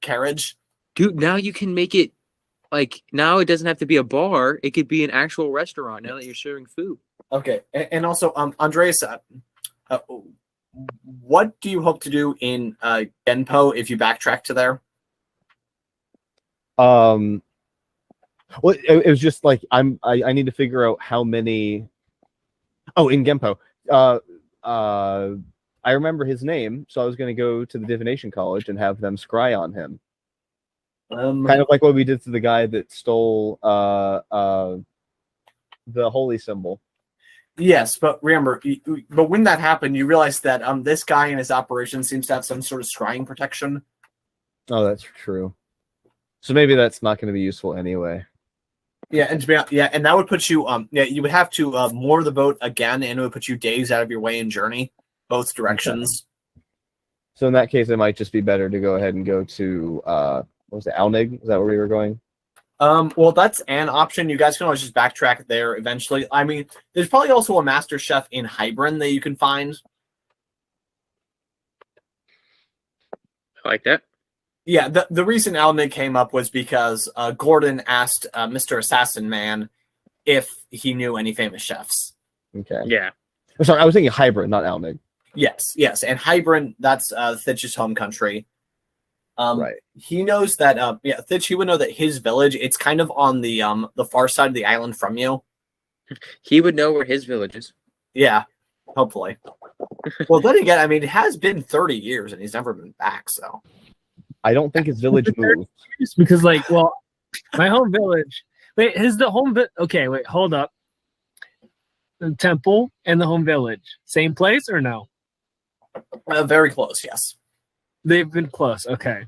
carriage. Dude, now you can make it like now it doesn't have to be a bar. It could be an actual restaurant now that you're serving food. Okay, and also, Andreas, what do you hope to do in Genpo if you backtrack to there? Well, it was just like I need to figure out how many. Oh, in Genpo. I remember his name, so I was going to go to the divination college and have them scry on him. Kind of like what we did to the guy that stole the holy symbol. Yes, but remember, but when that happened, you realized that this guy in his operation seems to have some sort of scrying protection. Oh, that's true. So maybe that's not going to be useful anyway. Yeah, and and that would put you you would have to moor the boat again, and it would put you days out of your way in journey, both directions. Okay. So in that case, it might just be better to go ahead and go to what was it, Alnig? Is that where we were going? Well, that's an option. You guys can always just backtrack there eventually. I mean, there's probably also a master chef in Hibran that you can find. I like that. Yeah, the reason Alnig came up was because Gordon asked Mr. Assassin Man if he knew any famous chefs. Okay. Yeah. I'm sorry, I was thinking Hybrid, not Alnig. Yes. And Hibran, that's Thitch's home country. Right. He knows that. Thitch, he would know that his village. It's kind of on the far side of the island from you. He would know where his village is. Yeah, hopefully. Well, then again, I mean, it has been 30 years and he's never been back. So I don't think his village moved. Because, like, well, my home village. Wait, is the home okay, wait, hold up. The temple and the home village, same place or no? Very close, yes. They've been close. Okay.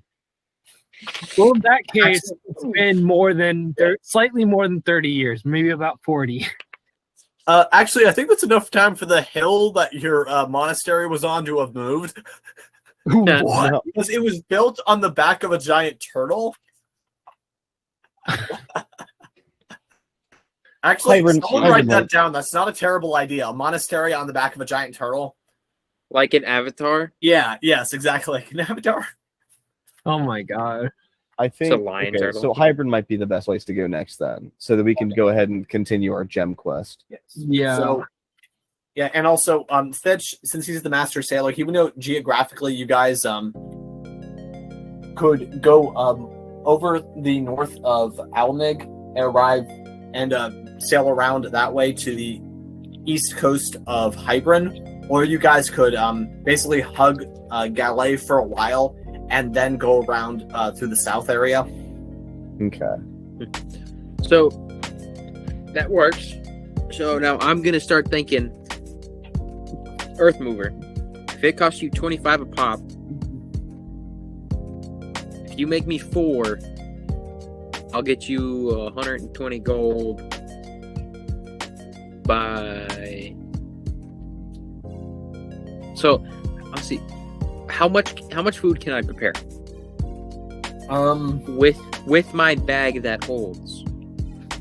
Well, in that case, it's been slightly more than 30 years, maybe about 40. Actually, I think that's enough time for the hill that your monastery was on to have moved. What? No. Because it was built on the back of a giant turtle. Actually, someone write that down. That's not a terrible idea. A monastery on the back of a giant turtle. Like an avatar? Yeah, yes, exactly. Like an avatar. Oh my god. I think It's a lion turtle. So Hybrid might be the best place to go next then, so that we can go ahead and continue our gem quest. Yes. Yeah. So, yeah, and also Thitch, since he's the master sailor, he would know geographically you guys could go over the north of Alnig and arrive and sail around that way to the east coast of Hibran. Or you guys could basically hug Galay for a while and then go around through the south area. Okay. So that works. So now I'm going to start thinking Earth Mover. If it costs you 25 a pop, if you make me 4, I'll get you 120 gold by... So, I'll see. How much food can I prepare? With my bag that holds,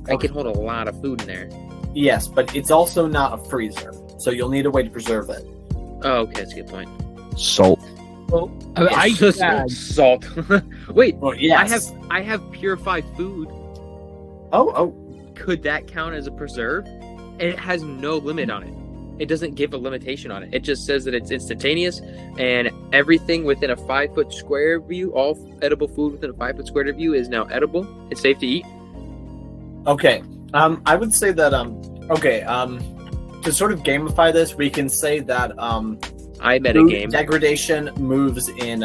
I can hold a lot of food in there. Yes, but it's also not a freezer, so you'll need a way to preserve it. Oh, okay, that's a good point. Salt. Well, Salt. Wait, Well, yes. I have purified food. Oh. Could that count as a preserve? And it has no limit on it. It doesn't give a limitation on it. It just says that it's instantaneous and everything within a 5-foot square view, all edible food within a 5-foot square view is now edible. It's safe to eat. Okay. I would say that to sort of gamify this, we can say that I metagame. Degradation moves in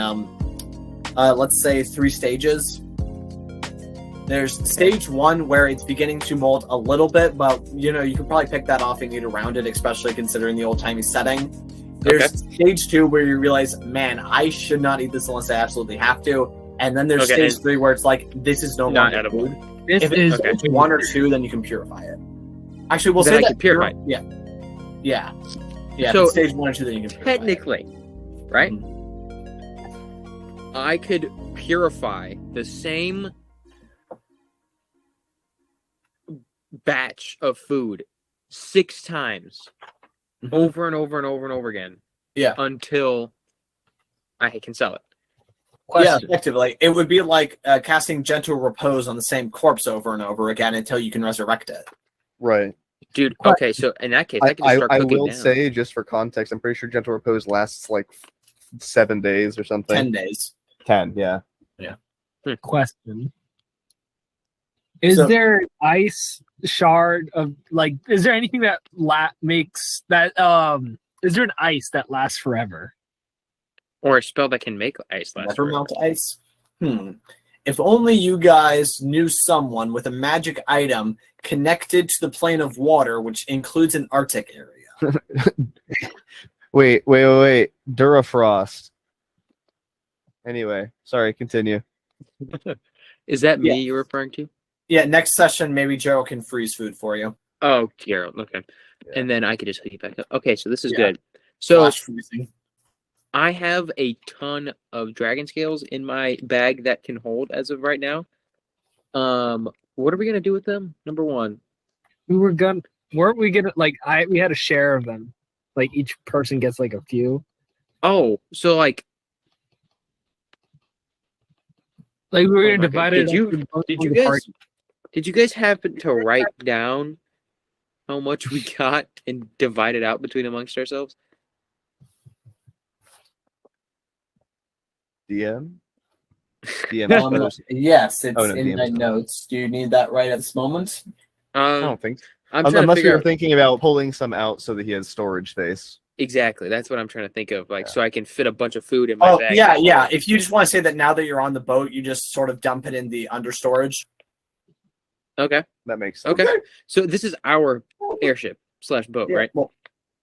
let's say 3 stages. There's stage 1 where it's beginning to mold a little bit, but you can probably pick that off and eat around it, especially considering the old-timey setting. There's stage 2 where you realize, man, I should not eat this unless I absolutely have to. And then there's stage 3 where it's like, this is no longer edible. food. If it's stage 1 or 2, then you can purify it. Actually, we'll say I can purify it. Yeah. So if it's stage 1 or 2, then you can purify technically, right? I could purify the same batch of food 6 times over and over and over and over again. Yeah. Until I can sell it. Question. Yeah, effectively. It would be like casting Gentle Repose on the same corpse over and over again until you can resurrect it. Right. Dude, okay, so in that case, I can just start I cooking will now. say, just for context, I'm pretty sure Gentle Repose lasts like 7 days or something. 10 days. 10, yeah. Question. Is So- there ice shard of like? Is there anything that makes that? Is there an ice that lasts forever? Or a spell that can make ice last Never forever. melt ice. If only you guys knew someone with a magic item connected to the plane of water, which includes an Arctic area. Wait. Durafrost. Anyway, sorry, continue. Is that me Yeah. you're referring to? Yeah, next session, maybe Gerald can freeze food for you. Oh, Gerald, okay. Yeah. And then I could just hook you back up. Okay, so this is Yeah. good. So Flash freezing. I have a ton of dragon scales in my bag that can hold as of right now. What are we gonna do with them? Number one. Weren't we gonna we had a share of them. Like each person gets like a few. Oh, so like Like we were Oh gonna my divide God. it. Did you guys happen to write down how much we got and divide it out between amongst ourselves? DM? DM knows. Yes, it's Oh, no, in DM my is not. notes. Do you need that right at this moment? I don't think so. I'm trying to Unless figure you're out thinking about pulling some out so that he has storage space. exactly. That's what I'm trying to think of, like, Yeah. so I can fit a bunch of food in my Oh, bag. yeah. If you just want to say that now that you're on the boat, you just sort of dump it in the understorage. Okay. That makes sense. Okay. So this is our airship / boat, Yeah, right? well,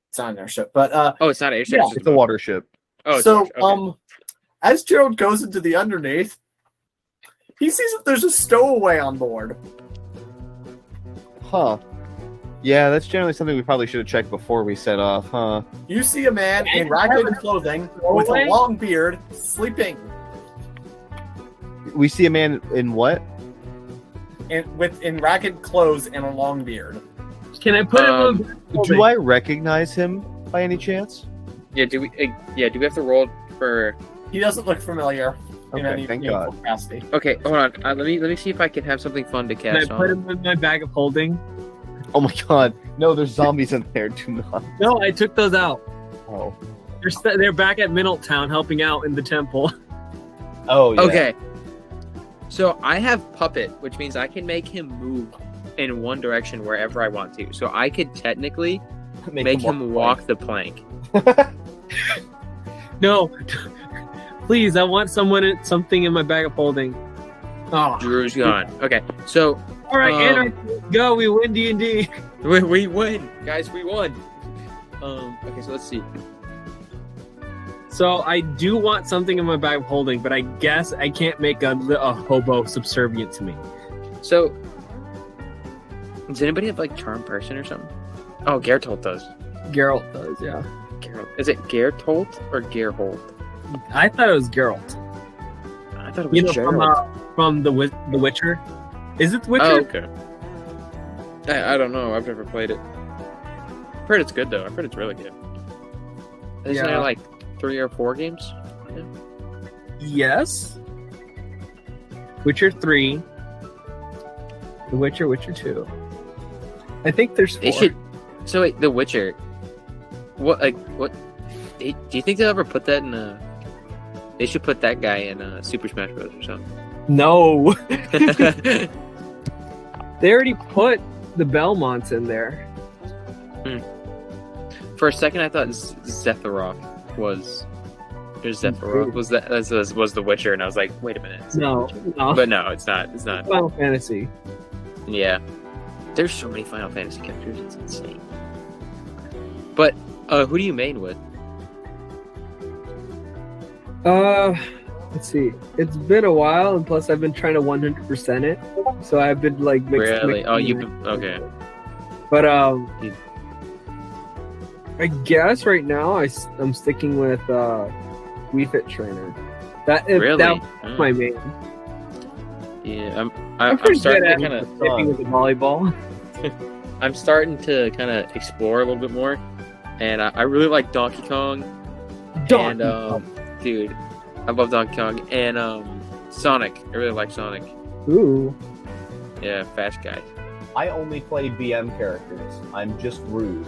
it's not an airship, but Oh, it's not an airship. Yeah. It's just It's a water ship. Oh, it's so a water- okay. as Gerald goes into the underneath, he sees that there's a stowaway on board. Huh. Yeah, that's generally something we probably should have checked before we set off, huh? You see a man in ragged clothing with a long beard sleeping We see a man in what? in ragged clothes and a long beard. Can I put him? Do I recognize him by any chance? Yeah. Do we have to roll for? He doesn't look familiar in Okay, any thank meaningful God. capacity. Okay, hold on. Let me see if I can have something fun to Can I cast put on. him in my bag of holding? Oh my God! No, there's zombies in there. Do not. No, I took those out. Oh. They're back at Middletown helping out in the temple. Oh yeah. Okay. So I have puppet, which means I can make him move in one direction wherever I want to. So I could technically make him walk the plank. No, please, I want something in my bag of holding. Oh, Drew's gone. Okay, so all right, Um, Anarchy, go. We win D&D. we win, guys. We won. Okay, so let's see. So I do want something in my bag of holding, but I guess I can't make a hobo subservient to me. So does anybody have like charm person or something? Oh, Gertolt does. Geralt does, yeah. Is it Gertolt or Gerhold? I thought it was Geralt. I thought it was You know, Geralt. from the Witcher. Is it The Witcher? Oh, okay. I don't know. I've never played it. I've heard it's good though. I've heard it's really good. Isn't Yeah. there like 3 or 4 games? Yes. Witcher 3. The Witcher, Witcher 2. I think there's 4. They should. So wait, The Witcher. What? Do you think they'll ever put that in a? They should put that guy in Super Smash Bros. Or something. No. They already put the Belmonts in there. For a second, I thought Zephyroth was. There's Zephyroth was The Witcher, and I was like, wait a minute. is it The No, Witcher? no. But no, it's not. It's not. Final Fantasy. Yeah. There's so many Final Fantasy characters, it's insane. But who do you main with? Let's see. It's been a while, and plus I've been trying to 100% it. So I've been like Really? Oh, you've mixing been okay. But You- I guess right now I'm sticking with Wii Fit Trainer. Really? That's Oh. my main. Yeah, I'm I'm pretty starting good to at kind of. sticking with the volleyball. I'm starting to kind of explore a little bit more, and I really like Donkey Kong. Donkey And dude, I love Donkey Kong and Sonic. I really like Sonic. Ooh. Yeah, fast guy. I only play BM characters. I'm just rude.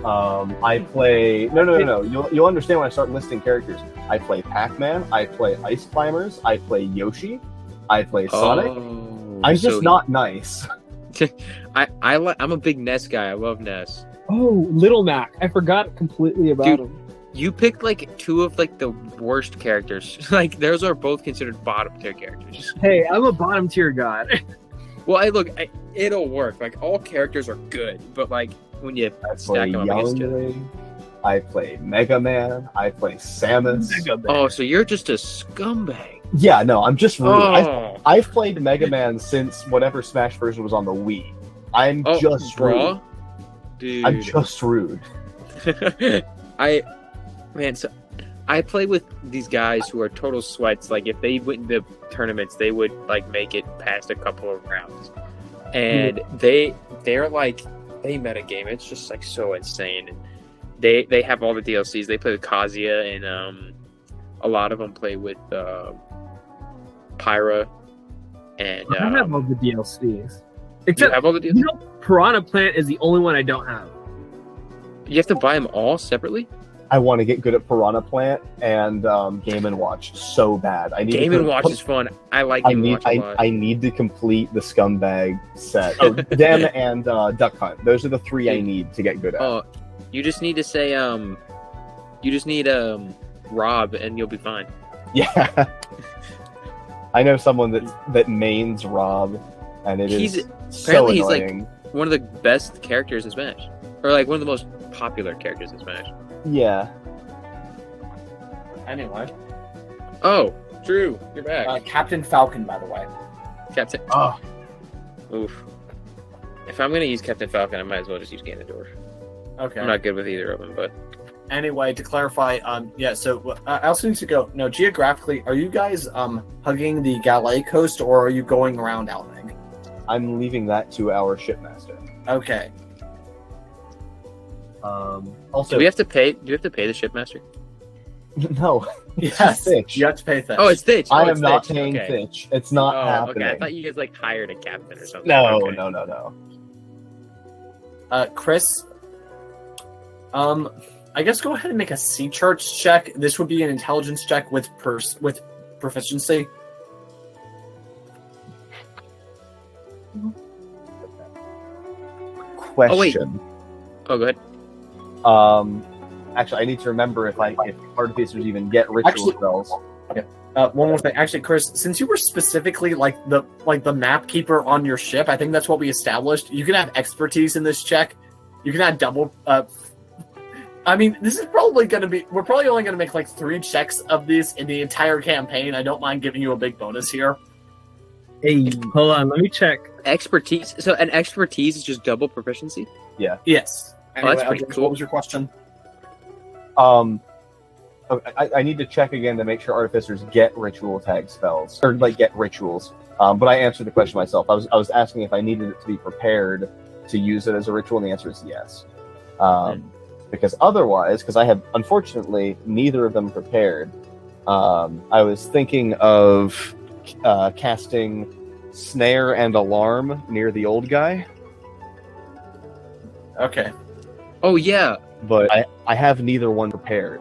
I play no. You'll understand when I start listing characters. I play Pac-Man. I play Ice Climbers. I play Yoshi. I play Sonic. I'm just not nice. I'm a big Ness guy. I love Ness. Oh, Little Mac. I forgot completely about him. You picked like two of like the worst characters. Like those are both considered bottom tier characters. Hey, I'm a bottom tier god. Well, it'll work. Like all characters are good, but like when you stack them up against each other. I play Mega Man. I play Samus. Oh, so you're just a scumbag. Yeah, no, I'm just rude. Oh. I've played Mega Man since whatever Smash version was on the Wii. I'm just rude. Dude. I'm just rude. So I play with these guys who are total sweats. Like if they went into tournaments, they would like make it past a couple of rounds, and they're like they metagame. It's just like so insane. And they have all the DLCs. They play with Kazuya, and a lot of them play with Pyra. And I have all the DLCs. You have all the DLCs? You know, Piranha Plant is the only one I don't have. You have to buy them all separately? I want to get good at Piranha Plant and Game & Watch so bad. Game & Watch is fun. I like Game & Watch a lot. I need to complete the Scumbag set. Oh, them and Duck Hunt. Those are the three I need to get good at. Oh, you just need to say Rob and you'll be fine. Yeah. I know someone that mains Rob, and he's so annoying. He's like one of the best characters in Smash, or like one of the most popular characters in Smash. Yeah. Anyway. Oh, Drew, you're back. Captain Falcon, by the way. Captain. Oh. Oof. If I'm gonna use Captain Falcon, I might as well just use Ganondorf. Okay. I'm not good with either of them, but. Anyway, to clarify, so I also need to go. No, geographically, are you guys hugging the Galay coast, or are you going around Almeg? I'm leaving that to our shipmaster. Okay. Also, do we have to pay? Do you have to pay the shipmaster? No. Yes. Fitch. You have to pay Fitch. Oh, it's Fitch. I am not paying Fitch. It's not happening. Okay. I thought you guys like hired a captain or something. No, okay. no. Chris. I guess go ahead and make a sea charts check. This would be an intelligence check with proficiency. Question. Oh, go ahead. Actually, I need to remember if artificers even get ritual spells. One more thing. Actually, Chris, since you were specifically like the map keeper on your ship, I think that's what we established. You can have expertise in this check. You can add double. I mean, this is probably going to be... We're probably only going to make, like, 3 checks of these in the entire campaign. I don't mind giving you a big bonus here. Hey, hold on. Let me check. Expertise. So, an expertise is just double proficiency? Yeah. Yes. Anyway, that's pretty cool. What was your question? I need to check again to make sure artificers get ritual tag spells. Or, like, get rituals. But I answered the question myself. I was asking if I needed it to be prepared to use it as a ritual, and the answer is yes. Because otherwise, because I have, unfortunately, neither of them prepared, I was thinking of casting Snare and Alarm near the old guy. Okay. Oh, yeah. But I have neither one prepared.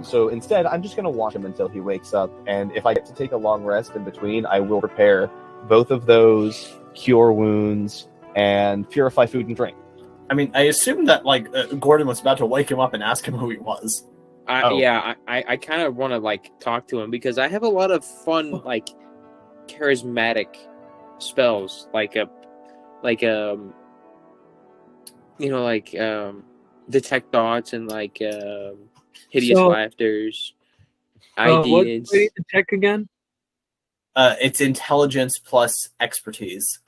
So instead, I'm just going to watch him until he wakes up, and if I get to take a long rest in between, I will prepare both of those, Cure Wounds, and Purify Food and Drink. I mean, I assumed that, like, Gordon was about to wake him up and ask him who he was. Yeah, I kind of want to, like, talk to him, because I have a lot of fun, like, charismatic spells, detect thoughts and, like, hideous laughters, ideas. What do you need to check again? It's intelligence plus expertise.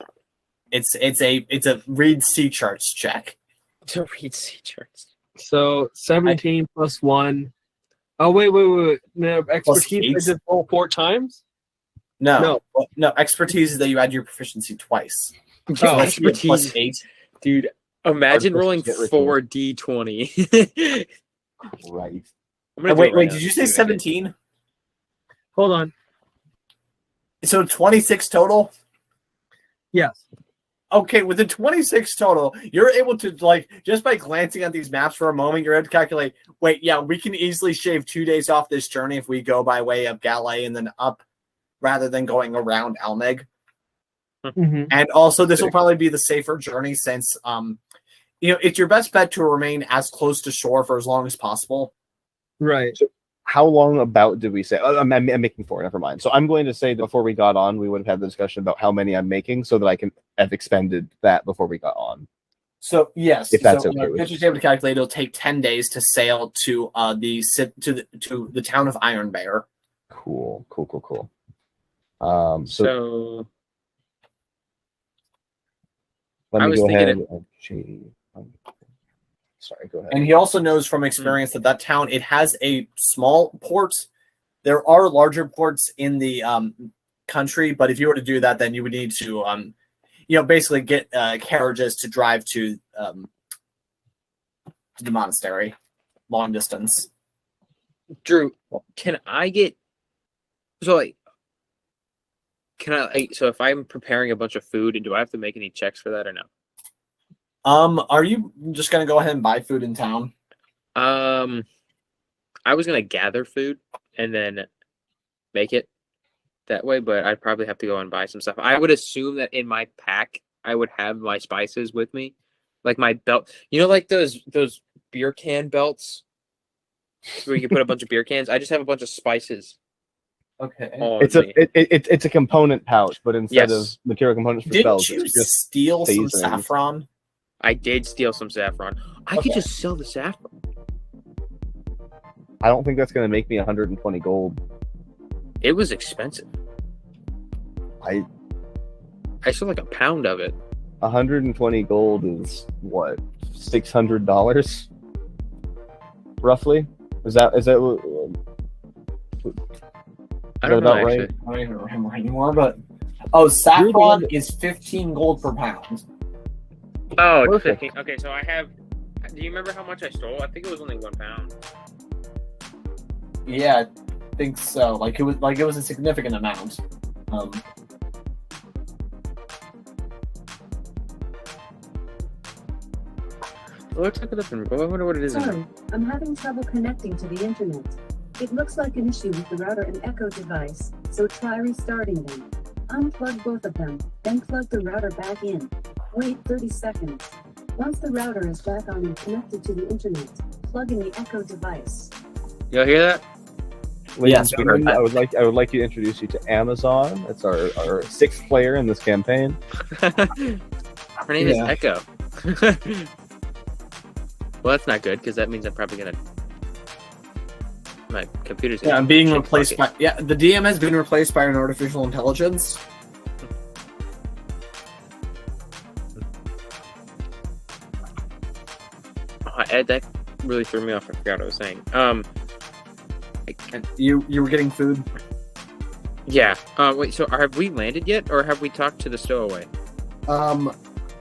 It's a read sea charts check. To read sea charts. So 17 plus 1. Oh wait. No, expertise I did roll 4 times? No. Expertise is that you add your proficiency twice. So expertise plus 8. Dude, imagine rolling 4d20. Right. I'm gonna do it right Wait, now. did you say See what I get. 17? Hold on. So 26 total? Yes. Okay, with the 26 total, you're able to, like, just by glancing at these maps for a moment, you're able to calculate, wait, yeah, we can easily shave 2 days off this journey if we go by way of Galay and then up rather than going around Almeg. Mm-hmm. And also, this will probably be the safer journey since, it's your best bet to remain as close to shore for as long as possible. Right. How long about did we say? I'm making 4. Never mind. So I'm going to say that before we got on, we would have had the discussion about how many I'm making, so that I can have expended that before we got on. So yes, If that's so, okay with just you. able to calculate, it'll take 10 days to sail to the town of Iron Bear. Cool. So So let I me was go thinking ahead and change. Sorry, go ahead. And he also knows from experience that town, it has a small port. There are larger ports in the country, but if you were to do that, then you would need to, basically get carriages to drive to the monastery, long distance. Drew, can I get so if I'm preparing a bunch of food, do I have to make any checks for that or no? Are you just gonna go ahead and buy food in town? I was gonna gather food and then make it that way, but I'd probably have to go and buy some stuff. I would assume that in my pack I would have my spices with me, like my belt. You know, like those beer can belts where you can put a bunch of beer cans. I just have a bunch of spices. Okay. On It's me. it's a component pouch, but instead of Yes. material components for Didn't spells, you it's just steal some seasonings. saffron? I did steal some saffron. I could just sell the saffron. I don't think that's going to make me 120 gold. It was expensive. I I sold like a pound of it. 120 gold is what, $600 roughly? Is that I don't know about right? actually. I don't even remember anymore, but saffron is 15 gold per pound. Oh, it's Perfect. 15. Okay, so I have. Do you remember how much I stole? I think it was only 1 pound. Yeah, I think so. Like it was a significant amount. Well, let's look it up. I wonder what it is. Sorry, I'm having trouble connecting to the internet. It looks like an issue with the router and echo device, so try restarting them. Unplug both of them, then plug the router back in. Wait 30 seconds. Once the router is back on and connected to the internet, plug in the echo device. Y'all hear that? Ladies Yes, and we heard gentlemen, that. I would like to introduce you to Amazon. It's our 6th player in this campaign. Her name is Yeah. Echo. Well, that's not good because that means I'm probably gonna. My computer's gonna. Yeah, I'm being shake replaced bucket. by the DM has been replaced by an artificial intelligence. Oh, Ed, that really threw me off. I forgot what I was saying. And you were getting food. Yeah. Wait. So, have we landed yet, or have we talked to the stowaway?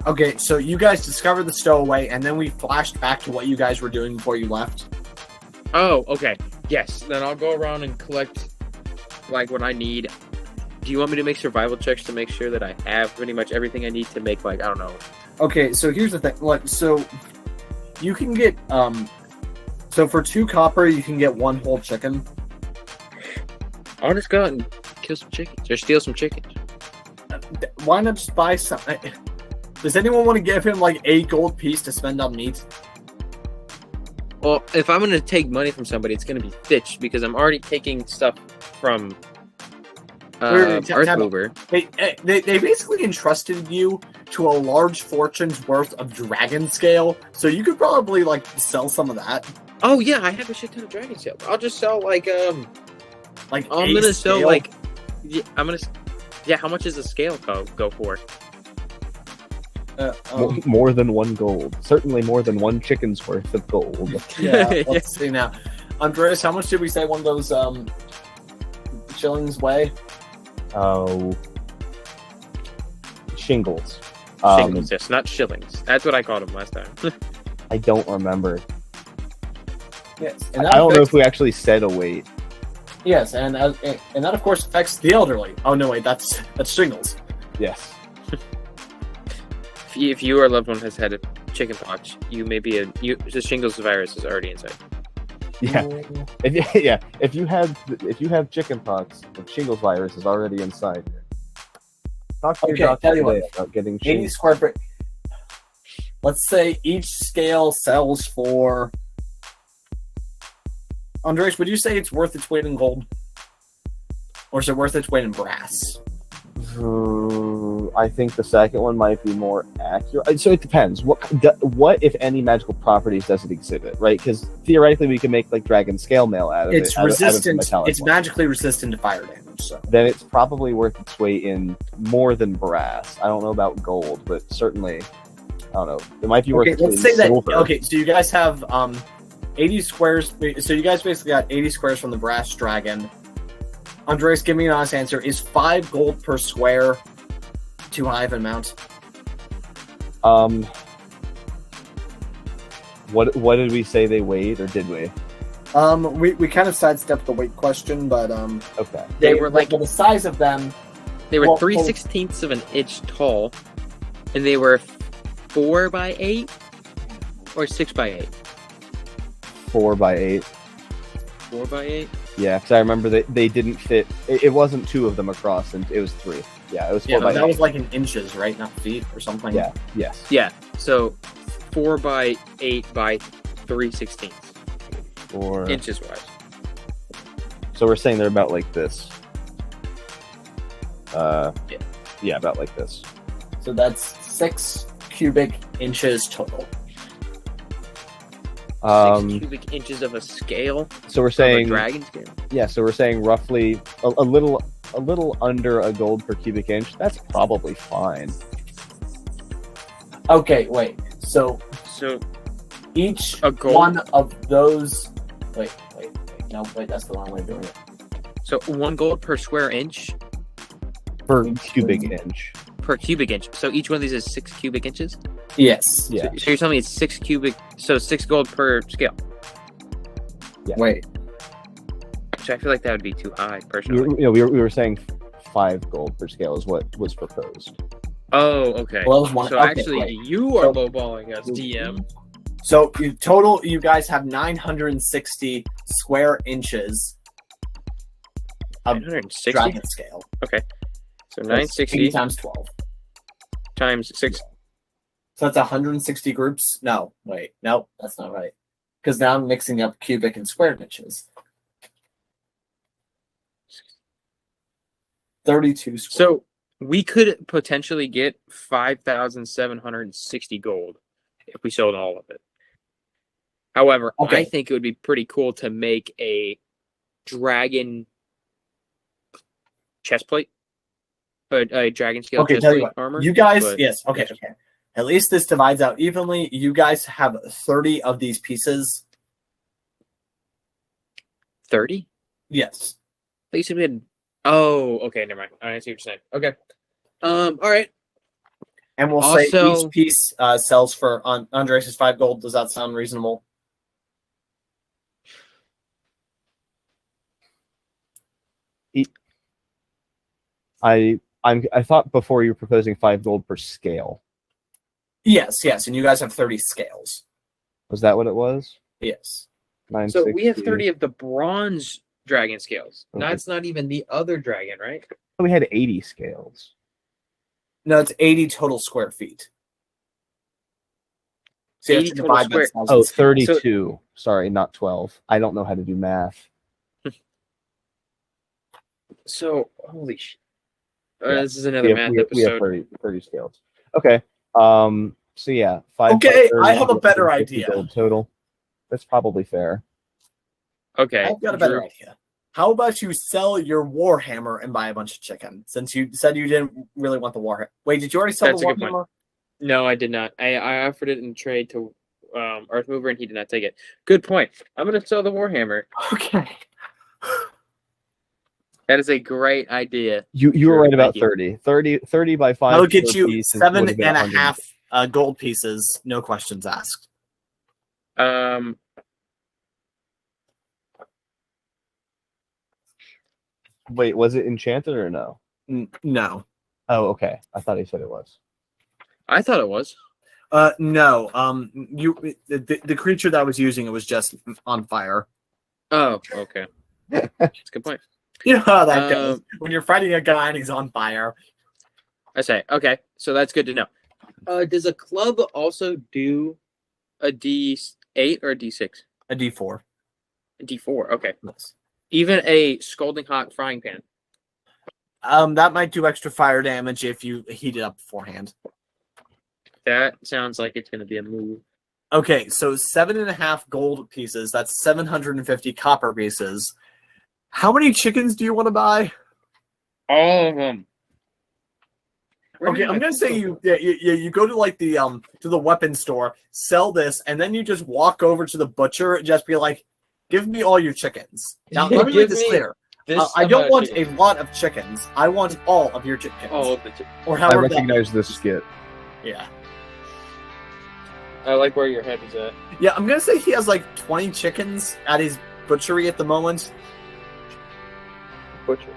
Okay, so you guys discovered the stowaway, and then we flashed back to what you guys were doing before you left. Oh, okay. Yes. Then I'll go around and collect like what I need. Do you want me to make survival checks to make sure that I have pretty much everything I need to make, like, I don't know. Okay, so here's the thing. So you can get so for 2 copper you can get 1 whole chicken. I'll just go out and kill some chickens or steal some chickens. Why not just buy some? Does anyone want to give him like a gold piece to spend on meat? Well, if I'm gonna take money from somebody, it's gonna be Fitch because I'm already taking stuff from Earthmover. They basically entrusted you to a large fortune's worth of dragon scale, so you could probably like sell some of that. Oh yeah, I have a shit ton of dragon scale. I'll just sell like I'm gonna sell like how much does a scale go for? More than 1 gold. Certainly more than 1 chicken's worth of gold. Yeah, let's see now. Andreas, how much did we say one of those shillings weigh? Oh, shingles. Shingles, yes, not shillings. That's what I called them last time. I don't remember. Yes, I don't know if we actually said a weight. Yes, and that of course affects the elderly. Oh no, wait, that's shingles. Yes. If you or a loved one has had a chickenpox, you may be the shingles virus is already inside. Yeah. If you have chickenpox, the shingles virus is already inside. Talk to your doctor tell you today what, about getting 80 shingles. square foot. Let's say each scale sells for. Andres, would you say it's worth its weight in gold? Or is it worth its weight in brass? I think the second one might be more accurate. So it depends. What if any magical properties does it exhibit, right? Because theoretically, we can make like dragon scale mail out of it. It's resistant. It's magically resistant to fire damage. So then it's probably worth its weight in more than brass. I don't know about gold, but certainly, I don't know. It might be worth its weight in silver. Okay, so you guys have 80 squares. So you guys basically got 80 squares from the brass dragon. Andres, give me an honest answer. Is 5 gold per square too high of an amount? What did we say they weighed, or did we? We kind of sidestepped the weight question, but Okay. They were like the size of them. they were Well, 3/16 of an inch tall, and they were 4 by 8 or 6 by 8. 4 by 8. 4 by 8. Yeah, because I remember they didn't fit. It wasn't 2 of them across, and it was 3. Yeah, it was 4 by 8. That was like in inches, right? Not feet or something. Yeah. Yes. Yeah. So 4 by 8 by 3/16 4. inches wise. So we're saying they're about like this. Yeah. Yeah, about like this. So that's 6 cubic inches total. 6 cubic inches of a scale. So we're Of a saying dragon scale. yeah. So we're saying roughly a little under a gold per cubic inch. That's probably fine. Okay, wait. So So each A gold- one of those. Wait. No, wait. That's the wrong way of doing it. so 1 gold per square inch Per cubic inch. per cubic inch. So each one of these is 6 cubic inches. Yes. Yeah. So you're telling me it's 6 cubic. So 6 gold per scale. Wait. So I feel like that would be too high, We personally. were saying 5 gold per scale is what was proposed. Oh, okay. Well, that was one. So okay, actually, wait. you are So- lowballing us, DM. So you guys have 960 square inches of 960. dragon scale. Okay. So That's 960 80 times 12. times 6. So that's 160 groups. No, wait, no, that's not right. Because now I'm mixing up cubic and square inches. 32 square. So we could potentially get 5,760 gold if we sold all of it. However, Okay. I think it would be pretty cool to make a dragon chest plate, a dragon scale Okay, chest tell you plate what. armor. You guys, but- yes, okay. At least this divides out evenly. You guys have 30 of these pieces. 30? Yes. They said we had. Oh, okay, never mind. I see what you're saying. Okay. All right. And we'll say Also- each piece sells for Andres' 5 gold. Does that sound reasonable? I thought before you were proposing 5 gold per scale. Yes. And you guys have 30 scales. Was that what it was? Yes. So we have 960. 30 of the bronze dragon scales. Okay. That's not even the other dragon, right? We had 80 scales. No, it's 80 total square feet. So you have 80 to total divide by square- 1,000 Oh, scales. 32. Sorry, not 12. I don't know how to do math. So, holy shit. Yeah. This is another math we have episode. 30 scales. Okay. So yeah, 5. Okay, by 30, I have a better 150 idea. gold total. That's probably fair. Okay. I've got a better Drew. idea. How about you sell your Warhammer and buy a bunch of chicken? Since you said you didn't really want the Warhammer. Wait, did you already sell That's the a good point. Warhammer? No, I did not. I offered it in trade to Earthmover, and he did not take it. Good point. I'm going to sell the Warhammer. Okay. That is a great idea. You were Sure, right about thank you. 30. 30 by 5. That'll get gold you pieces 7 would have been and a 100. half gold pieces, no questions asked. Wait, was it enchanted or no? No. Oh, okay. I thought he said it was. I thought it was. No. The creature that I was using, it was just on fire. Oh, okay. That's a good point. You know how that goes when you're fighting a guy and he's on fire. I say, okay, so that's good to know. Does a club also do a D8 or a D6? A D4. A D4, okay. Yes. Even a scalding hot frying pan. That might do extra fire damage if you heat it up beforehand. That sounds like it's going to be a move. Okay, so 7.5 gold pieces. That's 750 copper pieces. How many chickens do you want to buy? All of them. Okay, I'm gonna say you go to like the weapon store, sell this, and then you just walk over to the butcher and just be like, "Give me all your chickens." Now let me make this clear. I don't want a lot of chickens. I want all of your chickens. All of the chickens. Or I however. recognize this skit. Yeah. I like where your head is at. Yeah, I'm gonna say he has like 20 chickens at his butchery at the moment. Butcher.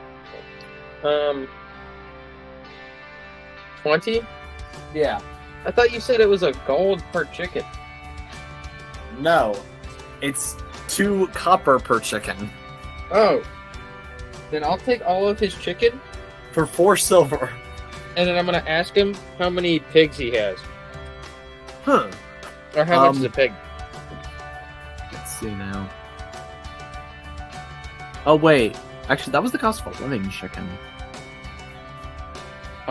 20? Yeah. I thought you said it was a gold per chicken. No, it's 2 copper per chicken Oh. Then I'll take all of his chicken, for 4 silver. and then I'm going to ask him how many pigs he has. Huh. Or how much is a pig? Let's see now. Oh wait, actually, that was the cost of a living chicken.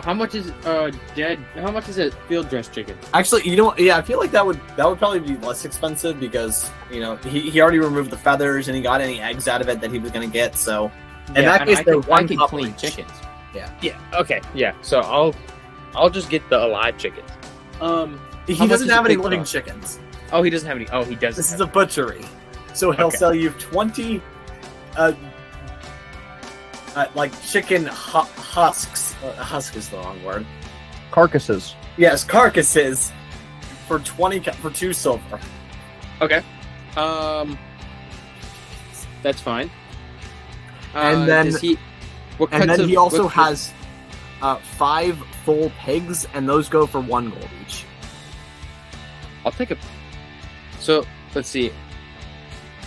How much is dead? How much is a field dressed chicken? Actually, you know what? Yeah, I feel like that would probably be less expensive because he already removed the feathers and he got any eggs out of it that he was gonna get. So in that case, they're I one can copper clean each. chickens. Yeah. Yeah. Okay. Yeah. So I'll just get the alive chickens. He How much doesn't does have a any pig living cost? chickens. Oh, he doesn't have any. Oh, he doesn't. This is a butchery, so he'll Okay. sell you 20, like chicken husks. Husk is the wrong word. Carcasses. Yes, carcasses for 2 silver. Okay. That's fine. And then- does he? What And cuts then of- he also what- has 5 full pigs, and those go for 1 gold each. I'll take a. So let's see.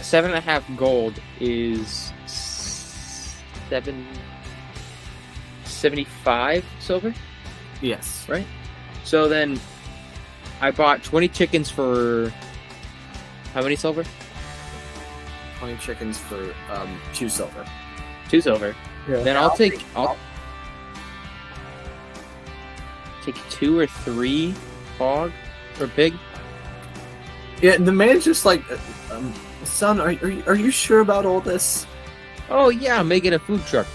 7.5 gold is 75 silver. Yes. Right. So then, I bought 20 chickens for how many silver? 20 chickens for 2 silver. 2 silver. Yeah. Then I'll take 2 or 3 hog or pig. Yeah, the man's just like, son, are you sure about all this? Oh yeah, I'm making a food truck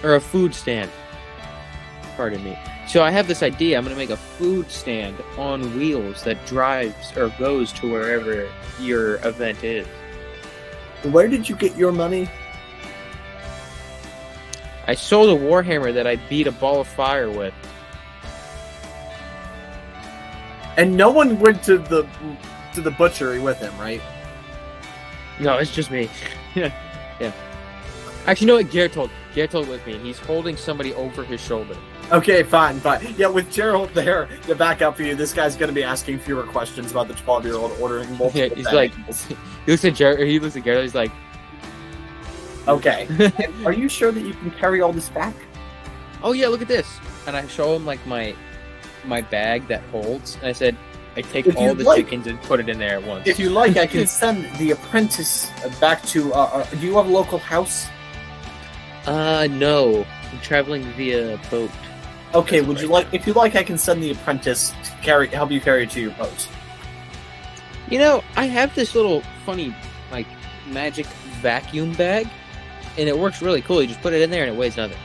or a food stand. Pardon me. So I have this idea. I'm going to make a food stand on wheels that drives or goes to wherever your event is. Where did you get your money? I sold a warhammer that I beat a ball of fire with. And no one went to the butchery with him, right? No, it's just me. Yeah. Actually, you know what? Gertold with me. He's holding somebody over his shoulder. Okay, fine. Yeah, with Gerald there to back up for you, this guy's going to be asking fewer questions about the 12-year-old ordering multiple Yeah, he's like- things. He looks at Gerald. He's like, Okay. Are you sure that you can carry all this back? "Oh yeah, look at this." And I show him like my bag that holds. And I said, "I take If all you'd the like- chickens and put it in there at once." If you like, I can send the apprentice back to. Do you have a local house? No, I'm traveling via boat. Okay. That's Would right. you like? If you like, I can send the apprentice to help you carry it to your boat. You know, I have this little funny, like, magic vacuum bag, and it works really cool. You just put it in there and it weighs nothing.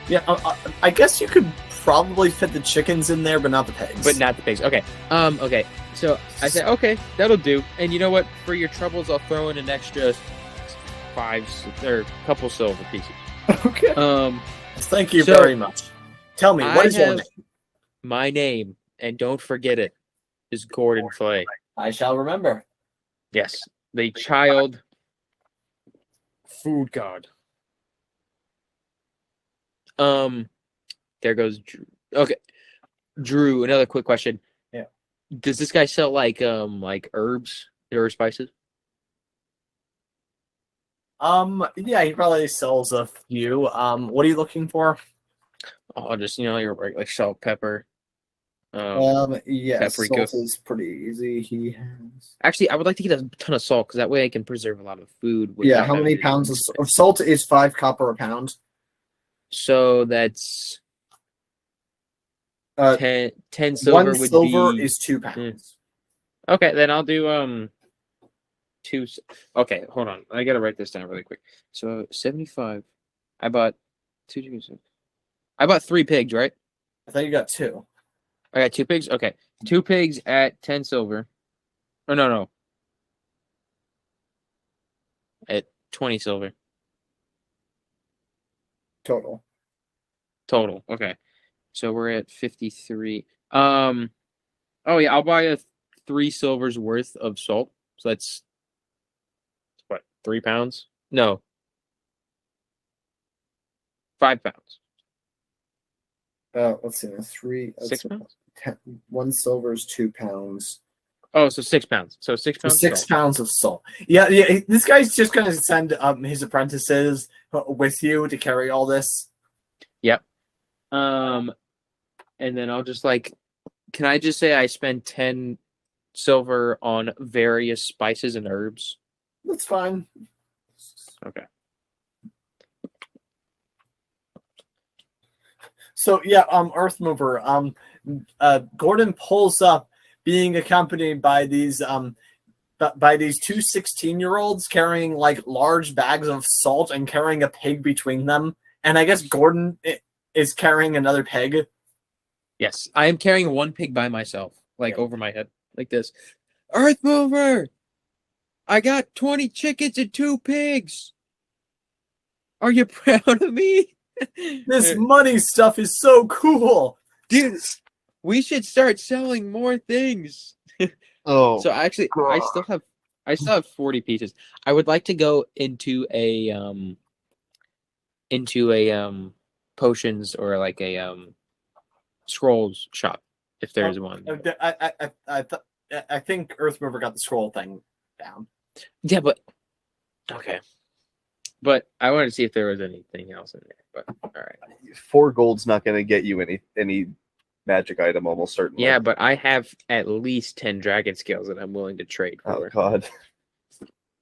Yeah. I guess you could probably fit the chickens in there, but not the pigs. But not the pigs. Okay. Okay. So I said, okay, that'll do. And you know what? For your troubles, I'll throw in an extra 5 or couple silver pieces. Okay. Um, Thank you so- very much. Tell me, what is your have- name? My name, and don't forget it, is Gordon Flay. I shall remember. Yes. the child food god. There goes Drew. Okay, Drew. Another quick question. Yeah. Does this guy sell like herbs or spices? Yeah, he probably sells a few. What are you looking for? Oh, just your like salt, pepper. Yeah, paprika. salt is pretty easy. He has. Actually, I would like to get a ton of salt because that way I can preserve a lot of food. Yeah, how many pounds of salt is 5 copper a pound? So that's 10 silver. One would silver be... is 2 pounds. Okay, then I'll do 2. Okay, hold on. I gotta write this down really quick. So 75. I bought 2 chickens. I bought 3 pigs, right? I thought you got 2. I got 2 pigs. Okay, 2 pigs at 10 silver. Oh no. At 20 silver Total. Okay, so we're at 53. Oh yeah, I'll buy 3 silvers worth of salt. So that's what, 3 pounds? No, 5 pounds. Let's see. 3. 6 pounds. 1 silver is 2 pounds. Oh, so 6 pounds. So 6 pounds. 6 pounds of salt. Yeah. This guy's just gonna send his apprentices with you to carry all this. Yep. And then I'll just can I just say I spend 10 silver on various spices and herbs? That's fine. Okay. So yeah, Earth Mover. Gordon pulls up, being accompanied by these 2 16-year-olds carrying large bags of salt and carrying a pig between them. And I guess Gordon is carrying another pig. Yes, I am carrying 1 pig by myself, over my head, like this. Earth Mover! I got 20 chickens and 2 pigs! Are you proud of me? This money stuff is so cool! Dude, we should start selling more things. Oh, so actually, I still have 40 pieces. I would like to go into a potions or a scrolls shop if there's one. I think Earth Mover got the scroll thing down. Yeah, but okay. But I wanted to see if there was anything else in there. But all right, 4 gold's not going to get you any magic item, almost certainly. Yeah, but I have at least 10 dragon scales that I'm willing to trade for. Oh God!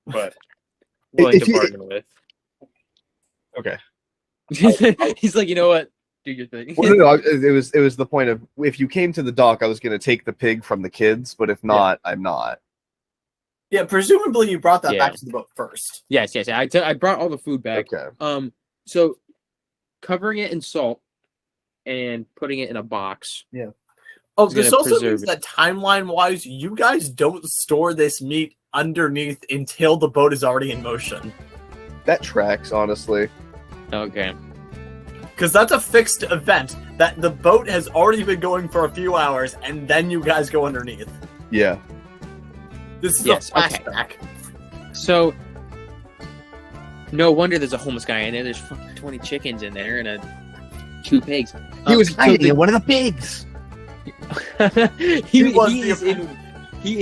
But willing to bargain with. Okay. He's like, you know what? Do your thing. Well, no, it was the point of, if you came to the dock, I was going to take the pig from the kids, but if not, I'm not. Yeah, presumably you brought that back to the boat first. Yes. I brought all the food back. Okay. So covering it in salt and putting it in a box. Yeah. Oh, this also means that timeline-wise, you guys don't store this meat underneath until the boat is already in motion. That tracks, honestly. Okay. Because that's a fixed event. That the boat has already been going for a few hours, and then you guys go underneath. Yeah. This is a flashback. Okay. So, no wonder there's a homeless guy in there. There's fucking 20 chickens in there and 2 pigs. He was hiding in one of the pigs. He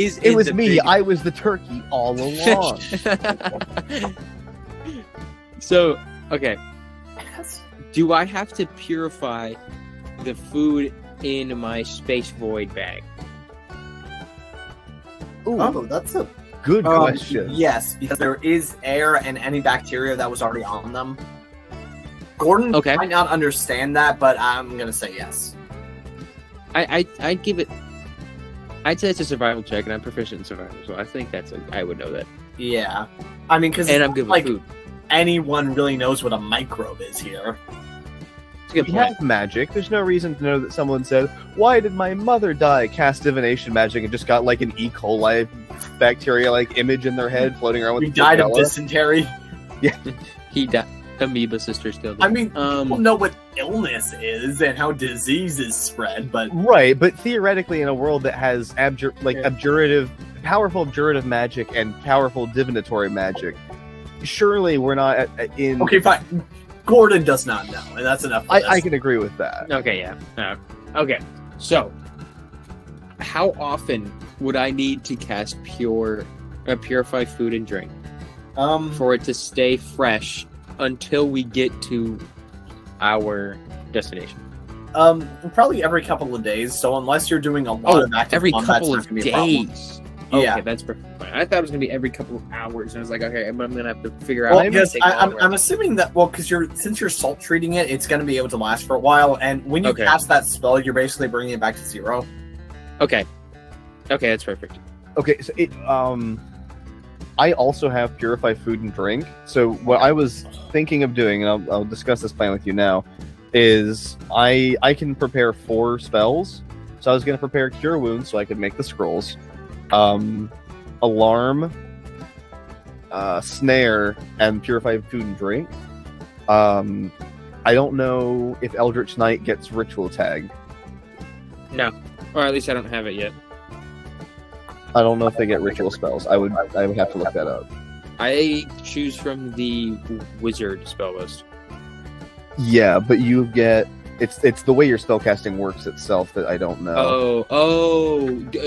is. It was me. Pig. I was the turkey all along. So, okay. Do I have to purify the food in my space void bag? Ooh, oh, that's a good question. Yes, because there is air and any bacteria that was already on them. Gordon might not understand that, but I'm gonna say yes. I'd give it. I'd say it's a survival check, and I'm proficient in survival, so I think I would know that. Yeah, I mean, because I'm good with food. Anyone really knows what a microbe is here. We have magic. There's no reason to know that someone said, "Why did my mother die?" Cast divination magic and just got an E. coli bacteria image in their head floating around with. He died of dysentery. Yeah, he died. Amoeba sister still died. I mean, people know what illness is and how diseases spread, but right. But theoretically, in a world that has abjurative powerful abjurative magic and powerful divinatory magic. Surely we're not in. Okay, fine. Gordon does not know, and that's enough. For I this. can agree with that. Okay, yeah. Okay, so how often would I need to cast purify food and drink for it to stay fresh until we get to our destination? Probably every couple of days. So unless you're doing a lot of active every combat, couple it's of not gonna be a problem. days. Yeah. Okay, that's perfect. I thought it was gonna be every couple of hours, and I was like, okay, but I'm gonna have to figure out. Well, it's because gonna take longer. I'm assuming that because since you're salt treating it, it's going to be able to last for a while. And when you Okay. cast that spell, you're basically bringing it back to 0. Okay, that's perfect. Okay, so I also have purify food and drink. So what I was thinking of doing, and I'll discuss this plan with you now, is I can prepare 4 spells. So I was going to prepare Cure Wounds so I could make the scrolls, Alarm, Snare, and Purify Food and Drink. I don't know if Eldritch Knight gets Ritual Tag. No, or at least I don't have it yet. I don't know if they get ritual spells. I would have to look that up. I choose from the wizard spell list. Yeah, but you get it's the way your spellcasting works itself that I don't know.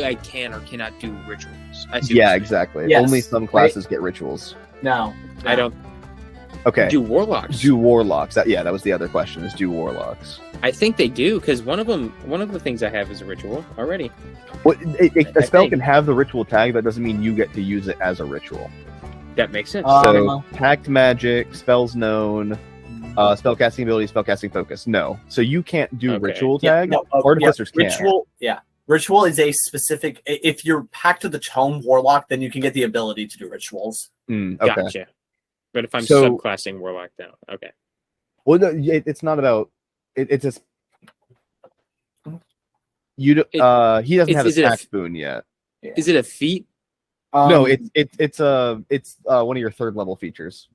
I can or cannot do rituals. I see. Yeah, exactly. Yes. Only some classes get rituals. No. I don't Okay. do warlocks. Do warlocks. That was the other question. Is do warlocks? I think they do because one of the things I have is a ritual already. Well, a spell think. can have the ritual tag. That doesn't mean you get to use it as a ritual. That makes sense. So packed magic, spells known, spellcasting ability, spellcasting focus. No, so you can't do Okay. ritual Yeah, tag. no, Artificers can. Ritual, yeah. Ritual is a specific. If you're packed to the Tome Warlock, then you can get the ability to do rituals. Okay. Gotcha. But if I'm So- subclassing warlock now, okay. Well, no, it's not about. It's just you. He doesn't have is a it a tax boon yet. Is it a feat? No, it's one of your 3rd level features.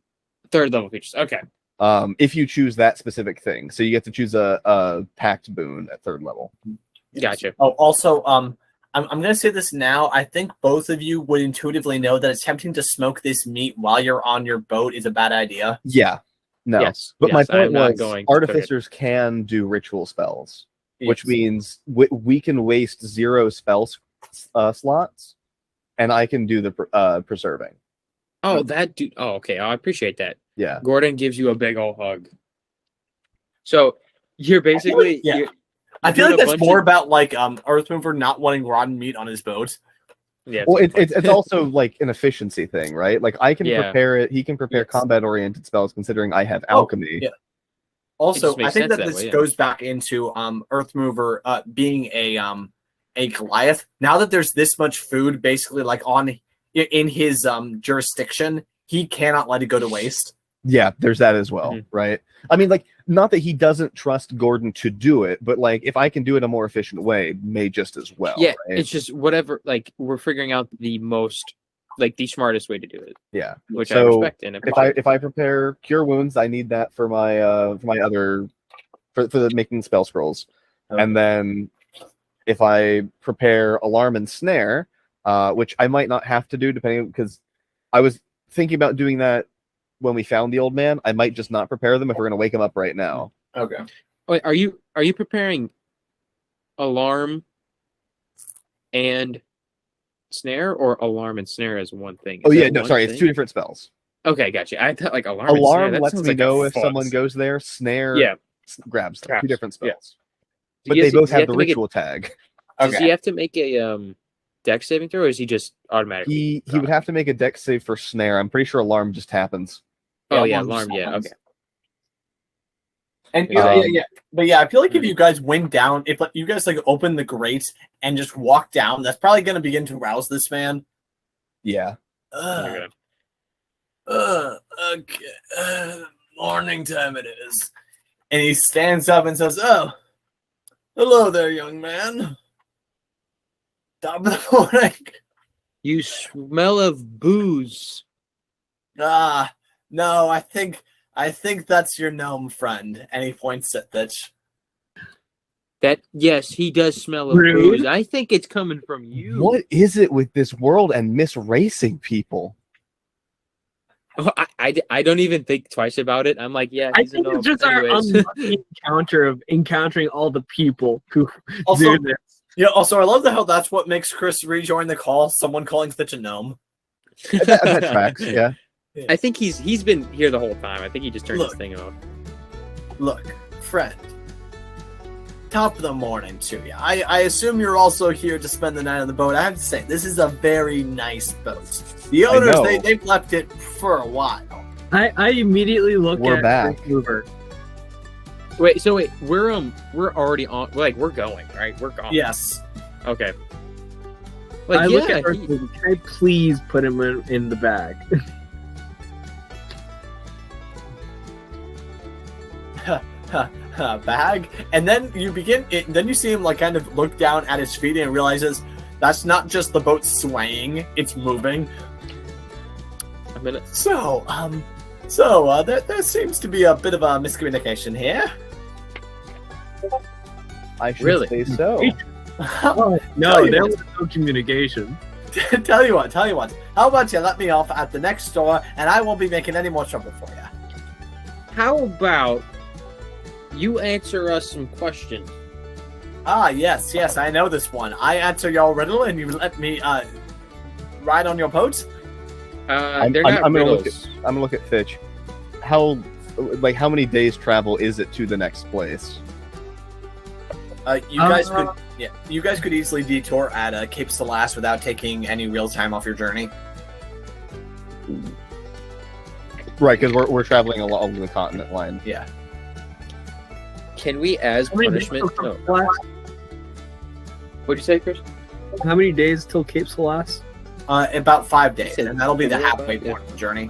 3rd level features. Okay. If you choose that specific thing, so you get to choose a pact boon at 3rd level. Gotcha. Oh, also, I'm going to say this now. I think both of you would intuitively know that attempting to smoke this meat while you're on your boat is a bad idea. Yeah, no. Yes. But my yes, I'm point not was, going to artificers can do ritual spells, which Yes. means we can waste 0 spell slots, and I can do the preserving. Oh, that dude. Oh, okay. I appreciate that. Yeah. Gordon gives you a big old hug. So you're basically Yeah. you're I feel doing like a that's bunch more of- about like Earthmover not wanting rotten meat on his boat. yeah. Well, it's also like an efficiency thing, right? Like I can Yeah. prepare it. He can prepare Yes. combat-oriented spells, considering I have Oh, alchemy. yeah. Also, makes I think sense that that this way, yeah. goes back into Earthmover being a Goliath. Now that there's this much food basically like in his jurisdiction, he cannot let it go to waste. Yeah, there's that as well, Mhm. right? I mean, like, not that he doesn't trust Gordon to do it, but like, if I can do it a more efficient way, may just as well. Yeah, right? it's just whatever. Like we're figuring out the smartest way to do it, yeah. which I So, respect and appreciate. If I prepare Cure Wounds, I need that for my other for the making spell scrolls, Okay. and then if I prepare Alarm and Snare, which I might not have to do depending, because I was thinking about doing that when we found the old man. I might just not prepare them if we're going to wake him up right now. Okay. Wait, are you preparing alarm and snare, or alarm and snare as one thing? Oh Is yeah, that no, one sorry, it's thing? 2 different spells. Okay, gotcha. I thought like alarm. and snare, Alarm that lets sounds me like a know if fuss. someone goes there. Snare Yeah, grabs them. Grabs, 2 different yeah. spells. But He they has to- both does he have the to make ritual tag. Does Okay. he have to make a dex saving throw, or is he just automatically? He would have to make a dex save for Snare. I'm pretty sure Alarm just happens. Oh Yeah, yeah, alarm alarm. Yeah, happens. okay. And Um, but yeah, I feel like if you guys went down, if like, you guys like open the grate and just walk down, that's probably going to begin to rouse this man. Yeah. Okay. Okay. Morning time it is. And he stands up and says, "Oh, hello there, young man. Top of the morning." You smell of booze. Ah, no, I think that's your gnome friend. And he points at Thitch. That yes, he does smell of Rude. booze. I think it's coming from you. What is it with this world and misracing people? Oh, I don't even think twice about it. I'm like, yeah, I he's a think gnome. it's just Anyways. our unlucky encounter of encountering all the people who Also, do this. yeah. Also, I love how that's what makes Chris rejoin the call. Someone calling Fitch a gnome. That tracks, yeah. I think he's been here the whole time. I think he just turned his Look. thing off. Look, friend. Top of the morning to you. I assume you're also here to spend the night on the boat. I have to say, this is a very nice boat. The owners, know. they've left it for a while. I immediately look We're at back. Hoover. Wait, we're already on. Like we're going, right? We're gone. Yes. Okay. Like, I look at yeah, Earth Hoover. Can I please put him in the bag? Bag, and then then you see him like kind of look down at his feet and realizes that's not just the boat swaying, it's moving. a minute. So there seems to be a bit of a miscommunication here. I should Really? say so. No, Tell you there what. was no communication. Tell you what, how about you let me off at the next store and I won't be making any more trouble for you. How about you answer us some questions? Ah, yes, I know this one. I answer your riddle and you let me ride on your boat. They're not I'm gonna look riddles. I'm gonna look at Fitch. How many days travel is it to the next place? You guys could easily detour at Cape Celeste without taking any real time off your journey. Right, because we're traveling along the continent line. Yeah. Can we, as How many punishment? days till No. Cape Celeste? What'd you say, Chris? How many days till Cape Celeste? About 5 days, Said and that'll be the 4 halfway about- point of the journey.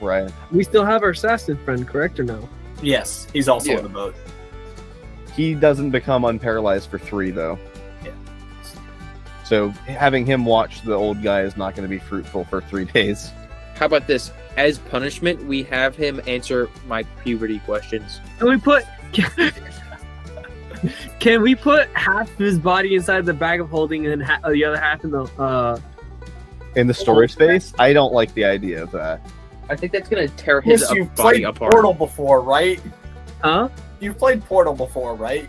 Right. We still have our assassin friend, correct or no? Yes, he's also Yeah. on the boat. He doesn't become unparalyzed for 3 though. Yeah. So having him watch the old guy is not going to be fruitful for 3 days. How about this? As punishment, we have him answer my puberty questions. Can we put? Can we put half of his body inside the bag of holding and then the other half in the? In the storage space, I don't like the idea of that. I think that's gonna tear his Yes, you've body played apart. Portal before, right? Huh? You've played Portal before, right?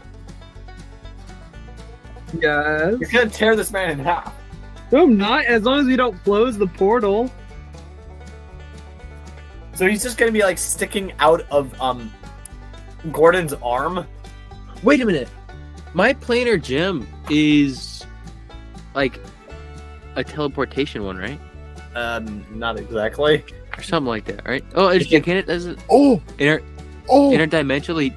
Yes. You're gonna tear this man in half. No, I'm not. As long as we don't close the portal. So he's just gonna be like sticking out of Gordon's arm. Wait a minute. My planar gem is like a teleportation one, right? Not exactly. Or something like that, right? Oh, it's can it does it Oh, oh, interdimensionally?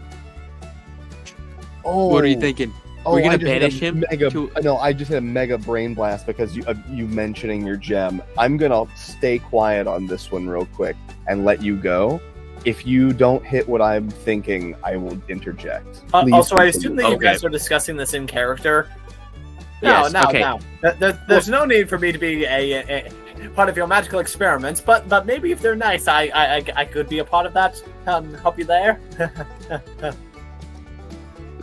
oh. What are you thinking? Oh, We're gonna I just had a banish him Mega, to- No, I just had a mega brain blast because you mentioning your gem. I'm gonna stay quiet on this one real quick and let you go. If you don't hit what I'm thinking, I will interject. Please Also, I continue. assume that you Okay. guys are discussing this in character. Yes, No. okay. There's no need for me to be a part of your magical experiments, but maybe if they're nice, I could be a part of that. Help you there.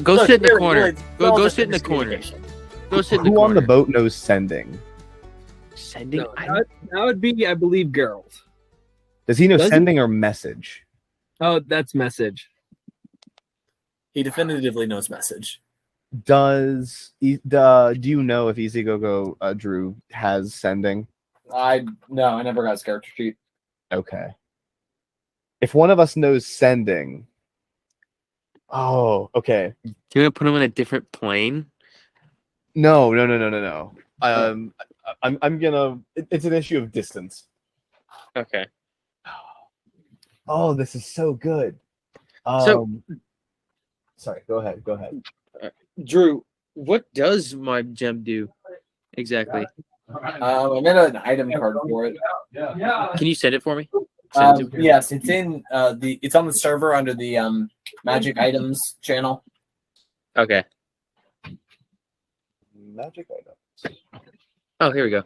Go Look, sit in the really, corner. really, Go relative sit in the corner. miscommunication. Go sit in the Who on corner. the boat knows sending? Sending. No, that would be, I believe, Geralt. Does he know Does he? sending or message? Oh, that's message. He definitively knows message. Do you know if Easygogo Drew has sending? I never got his character sheet. Okay. If one of us knows sending, oh, okay. Can we put him in a different plane? No. I'm gonna. It's an issue of distance. Okay. Oh, this is so good. So- Sorry. Go ahead. Drew, what does my gem do exactly? I made an item card for it. Can you send it for me? Send it to me. Yes, it's in it's on the server under the magic items channel. Okay. Magic item. Oh, here we go.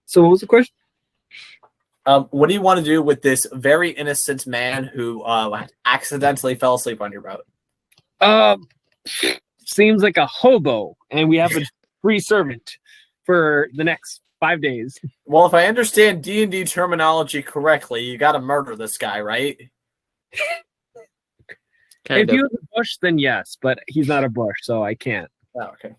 So what was the question? What do you want to do with this very innocent man who accidentally fell asleep on your boat? Seems like a hobo, and we have a free servant for the next 5 days. Well, if I understand D&D terminology correctly, you got to murder this guy, right? If he was a bush, then yes, but he's not a bush, so I can't. Oh, okay.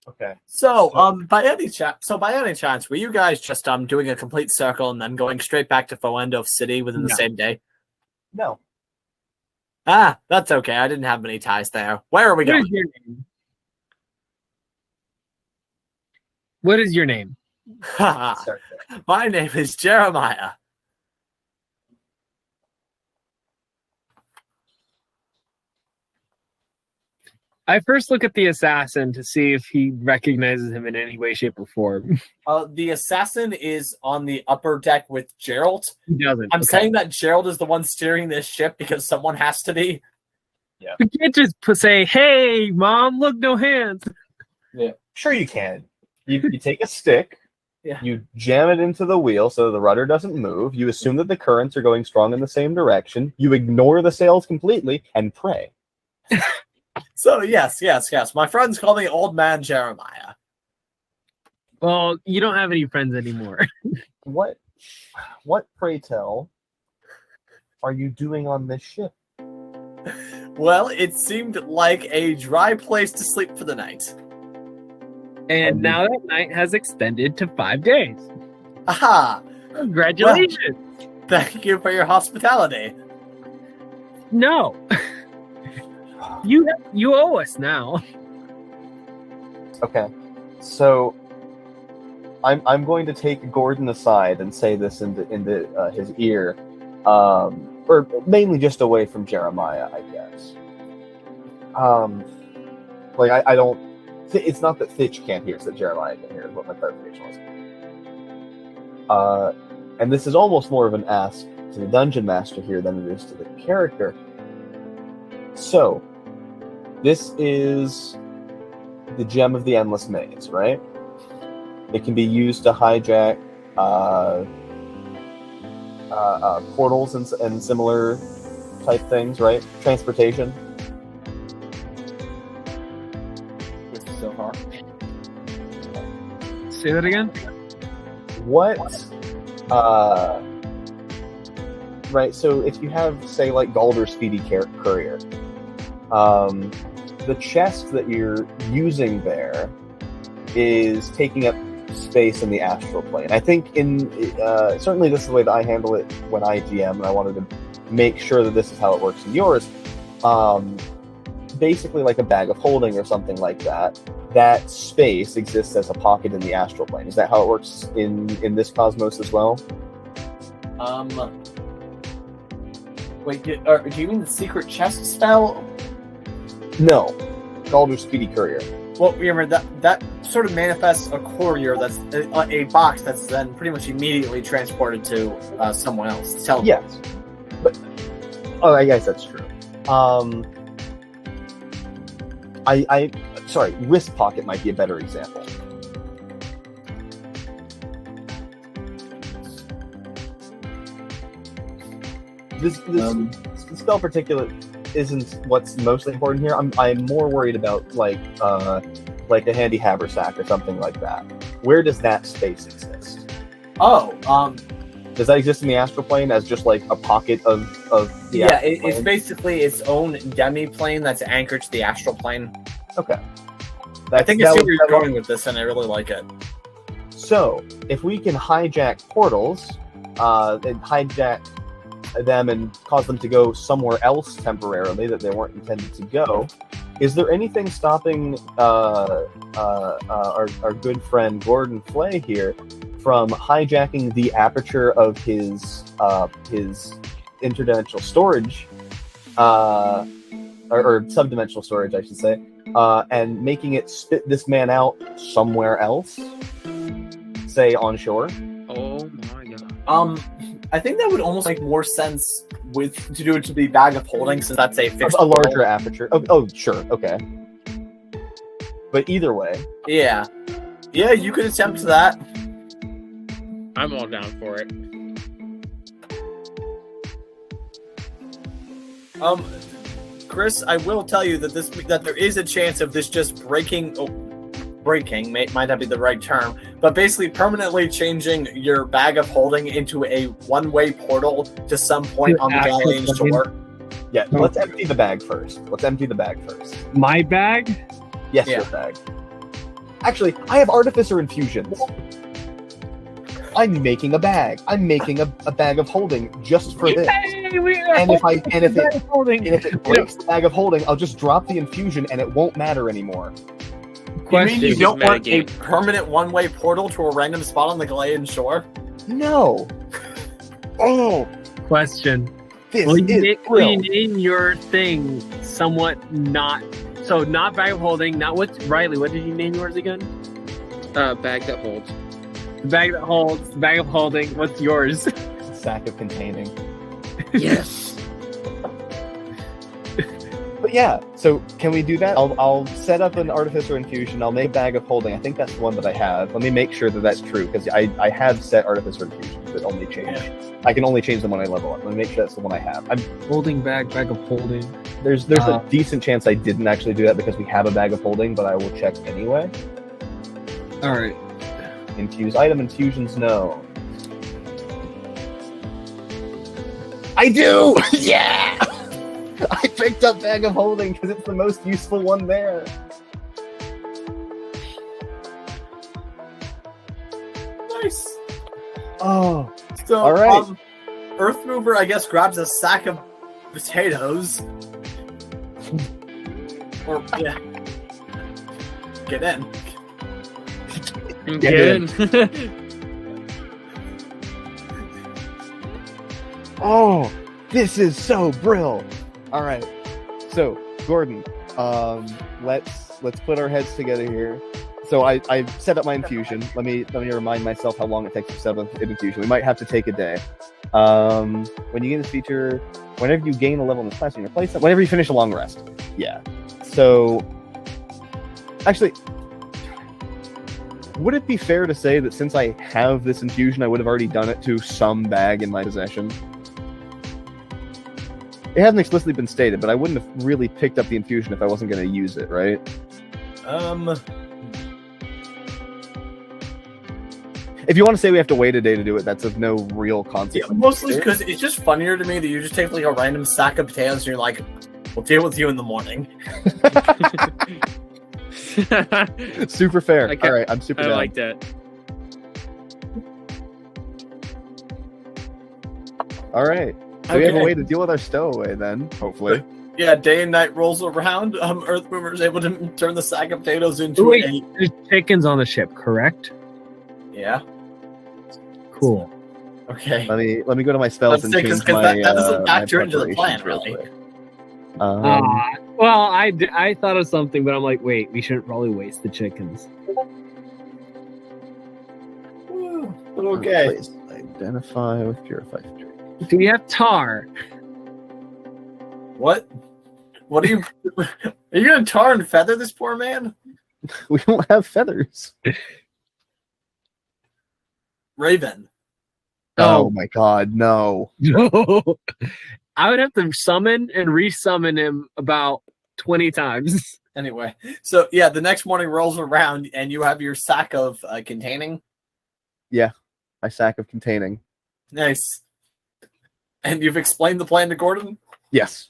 Okay. So, by any chance, were you guys just doing a complete circle and then going straight back to Foendo City within the same day? No. Ah, that's okay. I didn't have many ties there. Where are we going? What is your name? What is your name? My name is Jeremiah. I first look at the assassin to see if he recognizes him in any way, shape, or form. The assassin is on the upper deck with Gerald. He doesn't. I'm saying that Gerald is the one steering this ship because someone has to be. Yeah. You can't just say, "Hey, mom, look, no hands." Yeah. Sure you can. You take a stick, Yeah. you jam it into the wheel so the rudder doesn't move, you assume that the currents are going strong in the same direction, you ignore the sails completely, and pray. So, yes. My friends call me Old Man Jeremiah. Well, you don't have any friends anymore. What, pray tell, are you doing on this ship? Well, it seemed like a dry place to sleep for the night. And now that night has extended to 5 days. Aha! Congratulations. Well, thank you for your hospitality. No. You owe us now. Okay, so I'm going to take Gordon aside and say this into his ear, or mainly just away from Jeremiah, I guess. I don't. It's not that Fitch can't hear; it's that Jeremiah can hear. Is what my clarification was. And this is almost more of an ask to the dungeon master here than it is to the character. So, this is the Gem of the Endless Maze, right? It can be used to hijack portals and similar type things, right? Transportation. This is so hard. Say that again? What? Right, so if you have, say, like Galder's Speedy Courier, the chest that you're using there is taking up space in the astral plane. I think certainly this is the way that I handle it when I GM, and I wanted to make sure that this is how it works in yours. Basically like a bag of holding or something like that. That space exists as a pocket in the astral plane. Is that how it works in this cosmos as well? Wait, do you mean the secret chest spell? No. Galder's Speedy Courier. Well, remember that sort of manifests a courier that's a box that's then pretty much immediately transported to someone else. Yes, but I guess that's true. Sorry, wrist pocket might be a better example. This spell particular isn't what's mostly important here. I'm more worried about like a handy haversack or something like that. Where does that space exist? Does that exist in the astral plane as just like a pocket of the astral plane? It's basically its own demi-plane that's anchored to the astral plane. Okay. I think I see where you're going with this, and I really like it. So, if we can hijack portals, and hijack them and cause them to go somewhere else temporarily that they weren't intended to go, is there anything stopping our good friend Gordon Flay here from hijacking the aperture of his interdimensional storage, or subdimensional storage, I should say, and making it spit this man out somewhere else, say on shore? Oh my god. I think that would almost make more sense to do it to the bag of holding, since that's a fixed a larger portal. aperture. Oh, sure, okay. But either way, Yeah, you could attempt that. I'm all down for it. Chris, I will tell you that there is a chance of this just breaking might not be the right term, but basically permanently changing your bag of holding into a one-way portal to some point on the Galilean shore. Yeah, let's empty the bag first. My bag? Yes, your bag. Actually, I have artificer infusions. I'm making a bag. I'm making a bag of holding just for this. And if it breaks the bag of holding, I'll just drop the infusion and it won't matter anymore. You mean you don't want a permanent one-way portal to a random spot on the Galilean shore? No. Oh. Question. Will you name your thing somewhat not bag of holding, not what Riley, what did you name yours again? Bag that holds. Bag that holds, bag of holding, what's yours? Sack of containing. Yes. But yeah, so can we do that? I'll set up an artificer infusion. I'll make bag of holding. I think that's the one that I have. Let me make sure that that's true, because I have set artificer infusions that only change. I can only change them when I level up. Let me make sure that's the one I have. I'm holding bag of holding. There's a decent chance I didn't actually do that because we have a bag of holding, but I will check anyway. All right. Infuse item infusions, no. I do! Yeah! I picked up bag of holding because it's the most useful one there. Nice. Oh. So, all right. Earth Mover, I guess, grabs a sack of potatoes. Or, yeah. Get in. Get in. Oh, this is so brill. All right. So, Gordon, let's put our heads together here. So I set up my infusion. Let me remind myself how long it takes to set up an infusion. We might have to take a day. When you gain this feature, whenever you gain a level in this class, you can replace it. Whenever you finish a long rest. Yeah. So, actually, would it be fair to say that since I have this infusion, I would have already done it to some bag in my possession? It hasn't explicitly been stated, but I wouldn't have really picked up the infusion if I wasn't going to use it, right? If you want to say we have to wait a day to do it, that's of no real consequence. Yeah, mostly because it's just funnier to me that you just take like a random sack of potatoes and you're like, we'll deal with you in the morning. Super fair. All right, I'm super down. I like that. All right. So we have a way to deal with our stowaway then, hopefully. Yeah, day and night rolls around. Earth Mover is able to turn the sack of potatoes into a... There's chickens on the ship, correct? Yeah. Cool. Okay. Let me go to my spells and change my... that doesn't factor into the plan, really. Well, I thought of something, but I'm like, wait, we shouldn't probably waste the chickens. Okay. Please identify with purified drink. Do we have tar? What? What are you... Are you going to tar and feather this poor man? We don't have feathers. Raven. Oh my god, no. No. I would have to summon and resummon him about 20 times. Anyway, so yeah, the next morning rolls around and you have your sack of containing. Yeah, my sack of containing. Nice. And you've explained the plan to Gordon? Yes.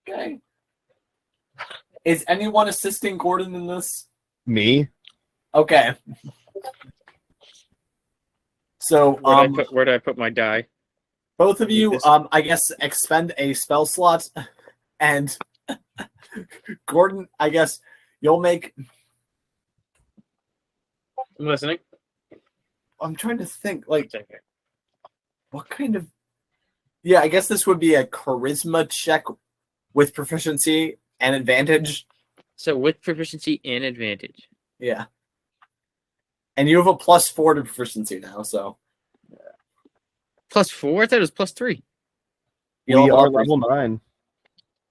Okay. Is anyone assisting Gordon in this? Me? Okay. So, where do I put my die? Both of you, I guess, expend a spell slot, and Gordon, I guess, you'll make... I'm listening. I'm trying to think, like, what kind of... Yeah, I guess this would be a charisma check with proficiency and advantage. So with proficiency and advantage. Yeah. And you have a +4 to proficiency now, so... +4? I thought it was +3. We are level 9.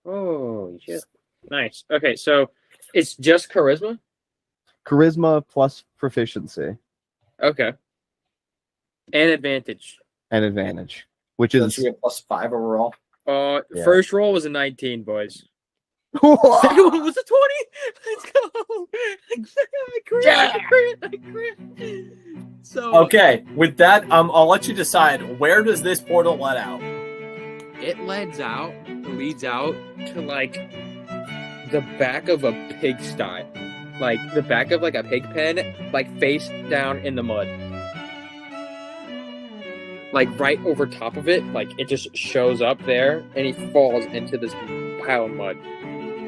Oh, shit. Nice. Okay, so it's just charisma? Charisma plus proficiency. Okay. And advantage. and advantage, which So is should be a +5 overall. Yeah. First roll was a 19, boys. Second one was a 20. Let's go. I crit. So Okay, with that, I'll let you decide, where does this portal let out? it leads out to like the back of a pigsty. Like the back of like a pig pen, like face down in the mud. Like right over top of it, like it just shows up there and he falls into this pile of mud.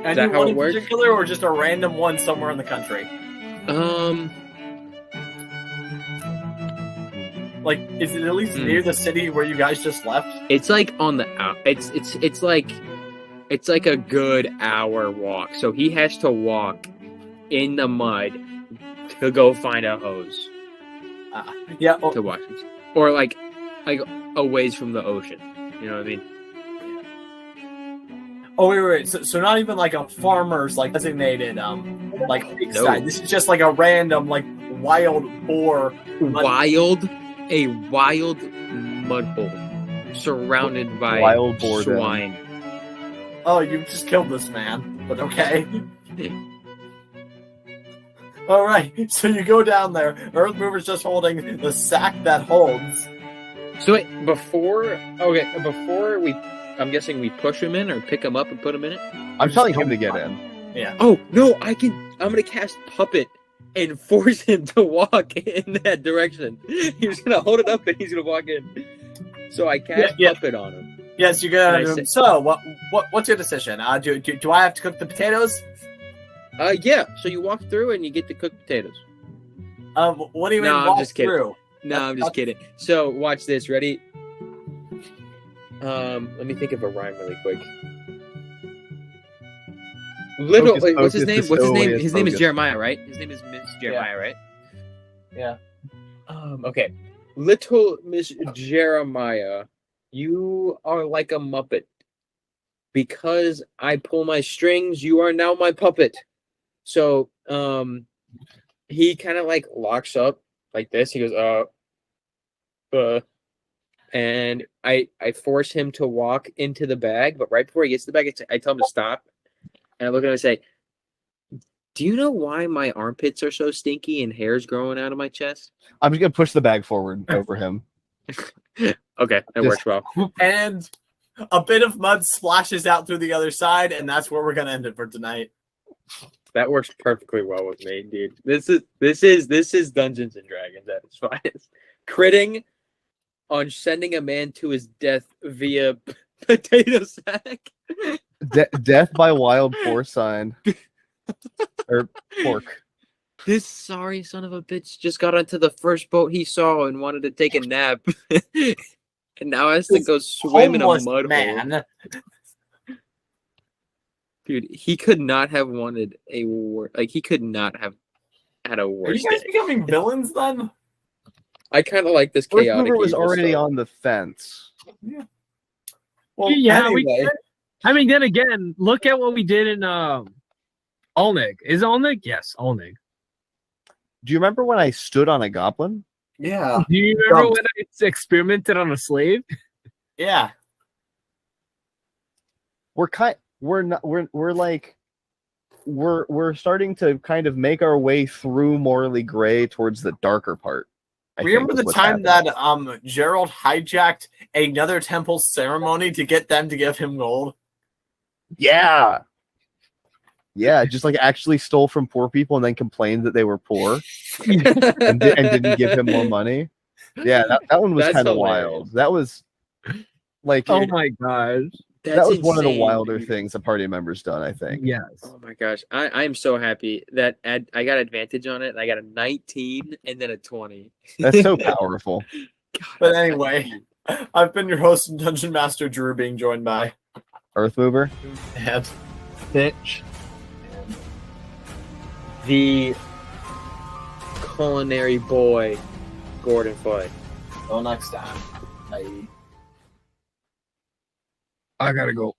And that you how one it in works? particular, or just a random one somewhere in the country? Like, is it at least near the city where you guys just left? It's like on the out. It's like a good hour walk. So he has to walk in the mud to go find a hose Yeah. to wash himself, or like a ways from the ocean. You know what I mean? Oh, wait. So not even like a farmer's like designated like pigsty. No. This is just like a random like wild boar. A wild mud hole surrounded by Wild boar den. swine. Oh, you just killed this man. But okay. All right. So you go down there. Earth Mover's just holding the sack that holds. So wait, before we, I'm guessing we push him in or pick him up and put him in it. I'm telling him to get in. Yeah. Oh no, I'm gonna cast puppet and force him to walk in that direction. He's gonna hold it up and he's gonna walk in. So I cast puppet on him. Yes, you got Can I it. So what's your decision? Do I have to cook the potatoes? Yeah. So you walk through and you get to cook potatoes. What do you mean No, I'm walk just kidding. through? No, I'm just kidding. So watch this. Ready? Let me think of a rhyme really quick. Little, Focus, wait, what's his name? focus, What's his name? focus, His name is focus. Jeremiah, right? His name is Miss Jeremiah, right? Yeah. Okay. Little Miss Jeremiah, you are like a Muppet. Because I pull my strings, you are now my puppet. So, he kind of like locks up like this. He goes, and I force him to walk into the bag, but right before he gets to the bag, I tell him to stop. And I look at him and say, do you know why my armpits are so stinky and hair's growing out of my chest? I'm just gonna push the bag forward over him. Okay, that works well. And a bit of mud splashes out through the other side, and that's where we're gonna end it for tonight. That works perfectly well with me, dude. This is Dungeons and Dragons at its finest. Critting on sending a man to his death via potato sack. Death by wild porcine. Or pork. This sorry son of a bitch just got onto the first boat he saw and wanted to take a nap. And now has to go swim in a Homeless mud hole. man. Dude, he could not have wanted a war. Like, he could not have had a Are worse you guys day. becoming villains then? I kind of like this Earth chaotic. Mover was evil already stuff. on the fence. Well, Yeah, anyway. then again, look at what we did in Alnig. Is it Alnig? Yes, Alnig. Do you remember when I stood on a goblin? Yeah. Do you remember when I experimented on a slave? Yeah. We're starting to kind of make our way through Morally Gray towards the darker part. I think Remember is the what's time happening. that Gerald hijacked another temple ceremony to get them to give him gold? Yeah, just like actually stole from poor people and then complained that they were poor and didn't give him more money. Yeah, that one was That's kind of hilarious. wild. That was like Oh my gosh. that was one of the insane, wilder dude. things a party member's done. I think. Yes. Oh my gosh, I am so happy that I got advantage on it. And I got a 19 and then a 20. That's so powerful. God, But anyway, I've been your host and Dungeon Master Drew, being joined by Earth Mover. and Bitch. the culinary boy, Gordon Floyd. Till next time. Bye. I gotta go.